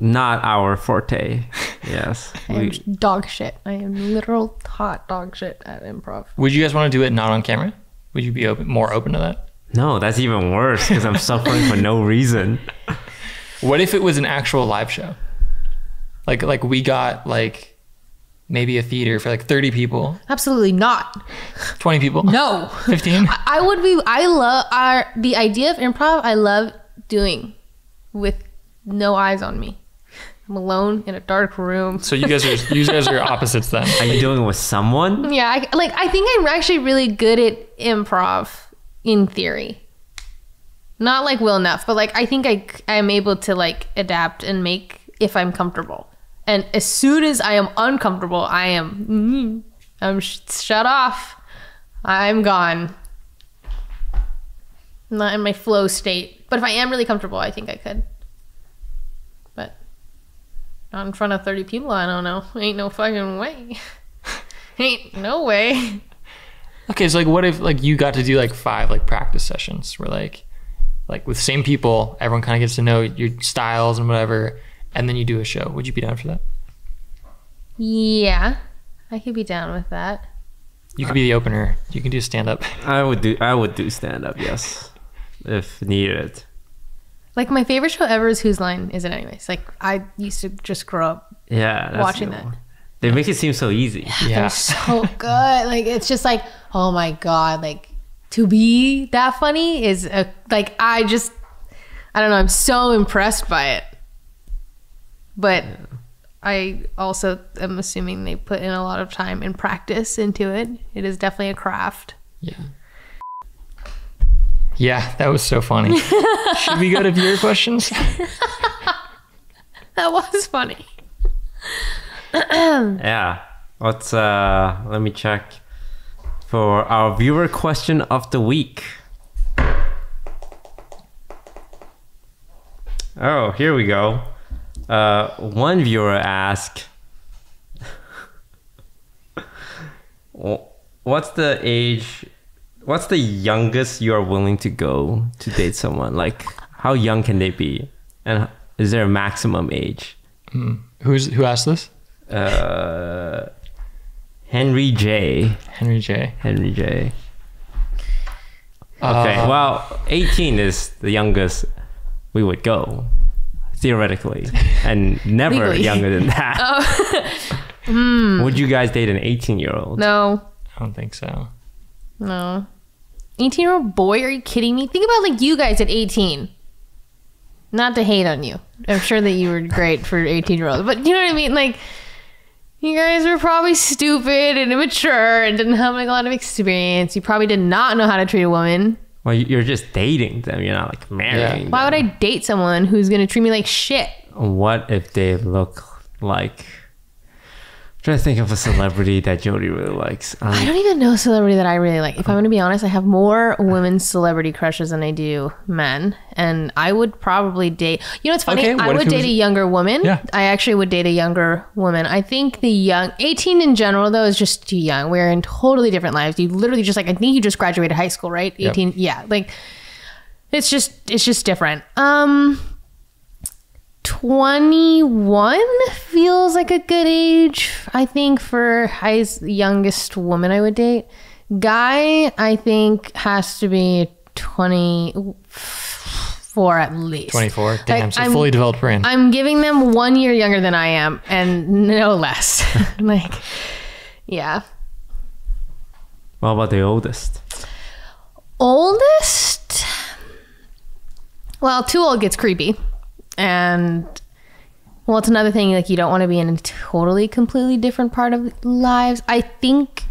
not our forte. Yes. I am dog shit. I am literal hot dog shit at improv. Would you guys want to do it not on camera? Would you be more open to that? No, that's even worse because I'm suffering for no reason. What if it was an actual live show? Like we got like maybe a theater for like 30 people. Absolutely not. 20 people. No. 15. I love the idea of improv. I love doing with no eyes on me. I'm alone in a dark room. So you guys are opposites then. Are you doing it with someone? Yeah, I think I'm actually really good at improv in theory. Not like well enough, but like I think I'm able to like adapt and make if I'm comfortable. And as soon as I am uncomfortable, I'm shut off. I'm gone. I'm not in my flow state. But if I am really comfortable, I think I could. But not in front of 30 people, I don't know. Ain't no fucking way. Ain't no way. Okay, so like what if like you got to do like 5 like practice sessions where like with same people, everyone kind of gets to know your styles and whatever, and then you do a show. Would you be down for that? Yeah, I could be down with that. You could be the opener. You can do stand up. I would do stand up, yes, if needed. Like my favorite show ever is Whose Line Is It Anyways? Like I used to just grow up watching that. They make it seem so easy. Yeah. They're so good. Like it's just like, oh my god, like to be that funny is like I don't know, I'm so impressed by it. But I also am assuming they put in a lot of time and practice into it. It is definitely a craft. Yeah. Yeah, that was so funny. Should we go to viewer questions? That was funny. Yeah. Let me check for our viewer question of the week. Oh, here we go. One viewer asked, what's the youngest you are willing to go to date someone? Like, how young can they be? And is there a maximum age? Who asked this? Henry J. Okay, well, 18 is the youngest we would go, theoretically, and never Legally. younger than that. Would you guys date an 18-year-old? No. I don't think so. No. 18-year-old boy? Are you kidding me? Think about like you guys at 18. Not to hate on you. I'm sure that you were great for 18-year-olds. But you know what I mean? Like, you guys were probably stupid and immature and didn't have like a lot of experience. You probably did not know how to treat a woman. Well, you're just dating them. You're not like marrying them. Why would I date someone who's going to treat me like shit? What if they look like... I'm trying to think of a celebrity that Jodi really likes. I don't even know a celebrity that I really like. If I'm going to be honest, I have more women's celebrity crushes than I do men. And I would probably date... You know what's funny? Okay, I would date a younger woman. Yeah. I actually would date a younger woman. I think the young... 18 in general, though, is just too young. We're in totally different lives. You literally just like... I think you just graduated high school, right? 18. Yep. Yeah. Like, it's just different. 21 feels like a good age, I think, for youngest woman I would date. Guy, I think, has to be 24 at least. 24? Damn, Like, so fully developed brain. I'm giving them 1 year younger than I am, and no less. Like, yeah. What about the oldest? Oldest? Well, too old gets creepy. And, well, it's another thing, like, you don't want to be in a totally, completely different part of lives. I think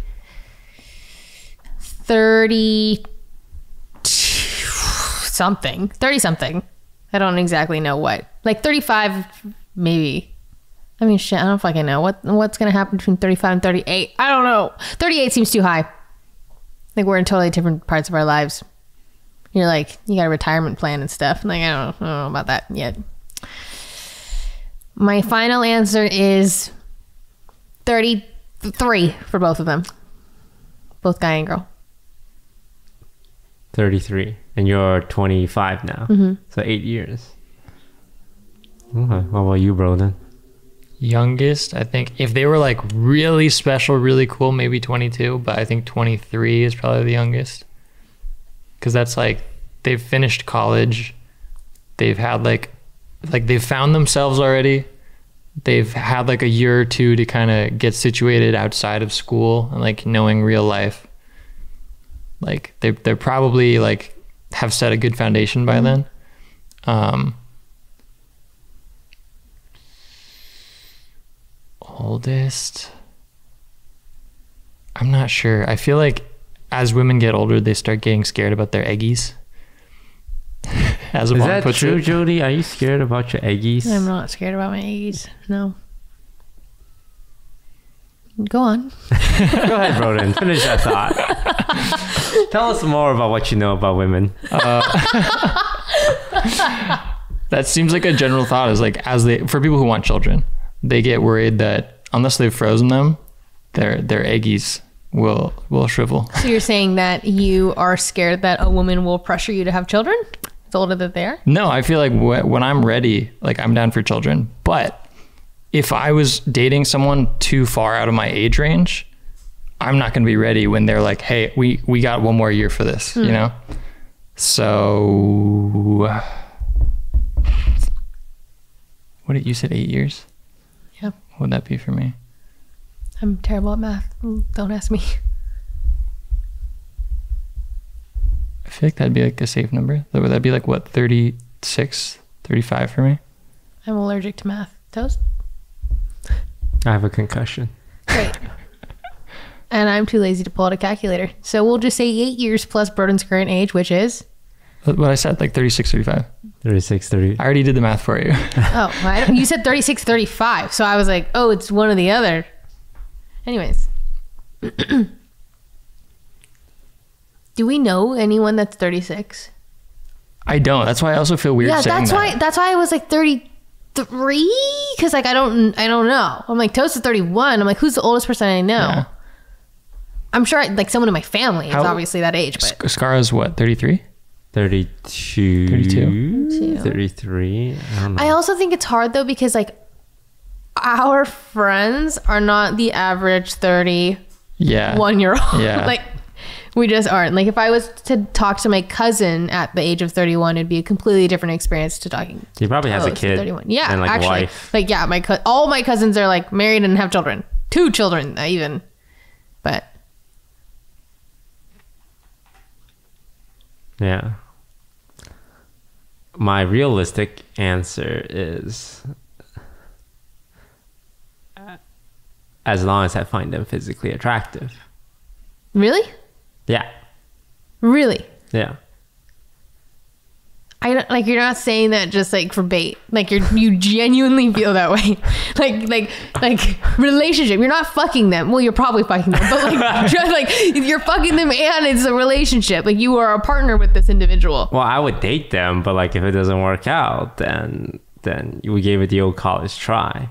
30-something. I don't exactly know what. Like, 35, maybe. I mean, shit, I don't fucking know. What's going to happen between 35 and 38? I don't know. 38 seems too high. Like, we're in totally different parts of our lives. You're like, you got a retirement plan and stuff. Like, I don't know about that yet. My final answer is 33 for both of them. Both guy and girl. 33. And you're 25 now. Mm-hmm. So 8 years. Okay. What about you, Brodin? Youngest, I think, if they were like really special, really cool, maybe 22, but I think 23 is probably the youngest. Because that's like, they've finished college. They've had like they've found themselves already. They've had like a year or two to kind of get situated outside of school and like knowing real life. Like they're probably like have set a good foundation by then. Oldest, I'm not sure. I feel like as women get older, they start getting scared about their eggies. As Is that true, Jodi? Are you scared about your eggies? I'm not scared about my eggies. No. Go on. Go ahead, Brodin. Finish that thought. Tell us more about what you know about women. That seems like a general thought is like for people who want children, they get worried that unless they've frozen them, their eggies will shrivel. So you're saying that you are scared that a woman will pressure you to have children? The older that they are? No, I feel like when I'm ready, like I'm down for children. But if I was dating someone too far out of my age range, I'm not going to be ready when they're like, hey, we got one more year for this, you know? So you said 8 years? Yeah. What would that be for me? I'm terrible at math. Don't ask me. I feel like that'd be like a safe number. Would that be like what, 36, 35 for me? I'm allergic to math. Toast? I have a concussion. Great. And I'm too lazy to pull out a calculator. So we'll just say 8 years plus Brodin's current age, which is? What I said, like 36, 35. 36, 30. I already did the math for you. Oh, you said 36, 35. So I was like, oh, it's one or the other. Anyways. Do we know anyone that's 36? I don't. That's why I also feel weird saying that. That's why I was like 33, because like I don't know. I'm like, Toast is 31. I'm like, who's the oldest person I know? Yeah. I'm sure like someone in my family is obviously that age. But Scar's what, 33? 32? 33? I don't know. I also think it's hard though because like our friends are not the average 31-year-old. Yeah. Like we just aren't. Like if I was to talk to my cousin at the age of 31, it'd be a completely different experience to talking. He probably has a kid. 31. Yeah, and like actually, a wife. Like yeah, all my cousins are like married and have children. 2 children even. But yeah. My realistic answer is as long as I find them physically attractive. Really? Yeah. Really? Yeah. I don't, like you're not saying that just like for bait. Like you genuinely feel that way. Like relationship. You're not fucking them. Well, you're probably fucking them, but like just like you're fucking them and it's a relationship. Like you are a partner with this individual. Well, I would date them, but like if it doesn't work out, then we gave it the old college try.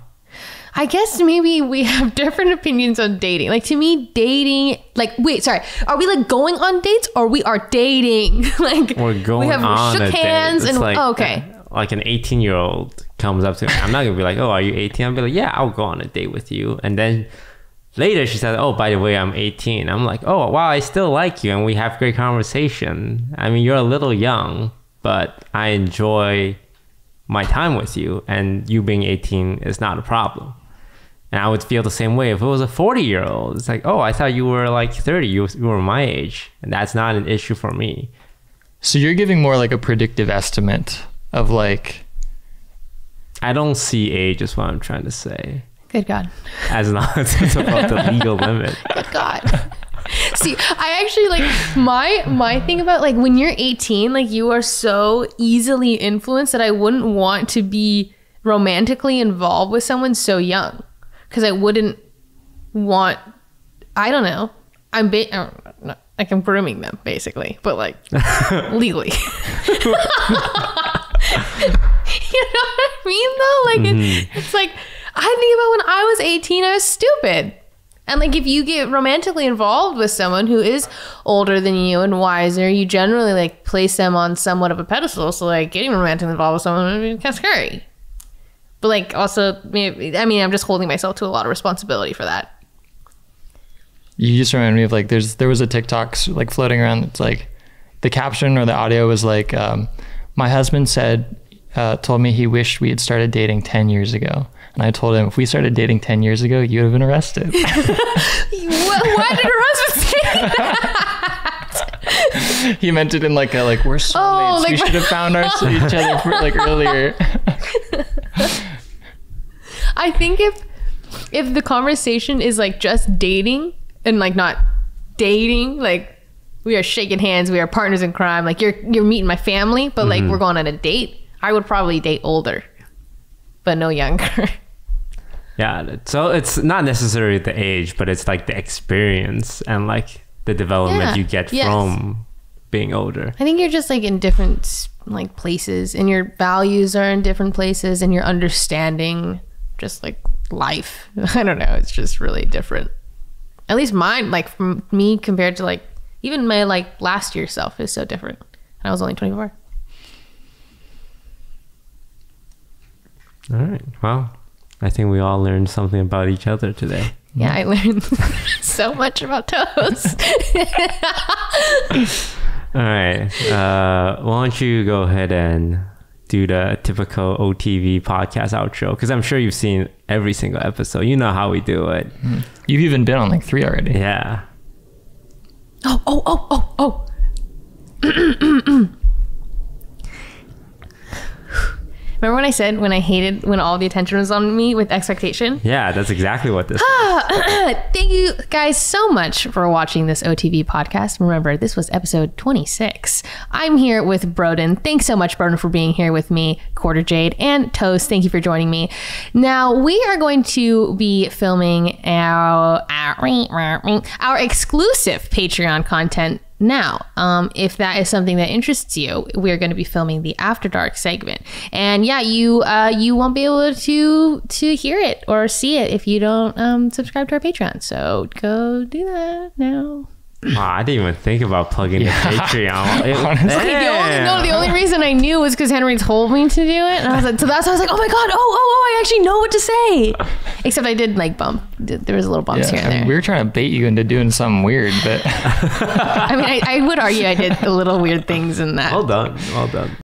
I guess maybe we have different opinions on dating. Like to me, dating, like, wait, sorry. Are we like going on dates or we are dating? Like we're going on shook a hands date. and like, okay. Like an 18-year-old comes up to me. I'm not going to be like, oh, are you 18? I'll be like, yeah, I'll go on a date with you. And then later she says, oh, by the way, I'm 18. I'm like, oh, wow, I still like you. And we have great conversation. I mean, you're a little young, but I enjoy my time with you. And you being 18 is not a problem. And I would feel the same way if it was a 40-year-old. It's like, oh, I thought you were like 30. You were my age. And that's not an issue for me. So you're giving more like a predictive estimate of like... I don't see age is what I'm trying to say. Good God. As long as it's above the legal limit. Good God. See, I actually like my thing about like when you're 18, like you are so easily influenced that I wouldn't want to be romantically involved with someone so young. Because I wouldn't want, I don't know. I'm grooming them basically, but like legally. You know what I mean though? Like it's like, I think about when I was 18, I was stupid. And like if you get romantically involved with someone who is older than you and wiser, you generally like place them on somewhat of a pedestal. So like getting romantically involved with someone would be kind of scary. But like also, maybe, I mean, I'm just holding myself to a lot of responsibility for that. You just remind me of like there was a TikTok like floating around. It's like the caption or the audio was like, my husband told me he wished we had started dating 10 years ago. And I told him, if we started dating 10 years ago, you would have been arrested. Why did her husband say that? He meant it in like we're soulmates. like we should have found each other for, like earlier. I think if the conversation is like just dating and like not dating, like we are shaking hands, we are partners in crime, like you're meeting my family, but like we're going on a date, I would probably date older, but no younger. Yeah, so it's not necessarily the age, but it's like the experience and like the development you get from being older. I think you're just like in different like places, and your values are in different places, and your understanding just like life. I don't know, it's just really different. At least mine, like from me compared to like even my like last year self is so different. I was only 24. All right, well, I think we all learned something about each other today. Yeah, I learned so much about toes. All right, why don't you go ahead and do the typical OTV podcast outro, because I'm sure you've seen every single episode. You know how we do it. You've even been on like 3 already. Yeah. Oh. Remember when I said when I hated when all the attention was on me with expectation? Yeah, that's exactly what this is. Thank you guys so much for watching this OTV podcast. Remember, this was episode 26. I'm here with Brodin. Thanks so much, Brodin, for being here with me. Quarter Jade and Toast, thank you for joining me. Now, we are going to be filming our exclusive Patreon content. Now, if that is something that interests you, we're going to be filming the After Dark segment, and yeah, you won't be able to hear it or see it if you don't subscribe to our Patreon. So go do that now. Wow, I didn't even think about plugging the Patreon. The only reason I knew was because Henry told me to do it, and I was like, so that's why I was like, oh my god, I actually know what to say. Except I did like bump. There was a little bumps here and there. We were trying to bait you into doing something weird, but I mean, I would argue I did a little weird things in that. Well done.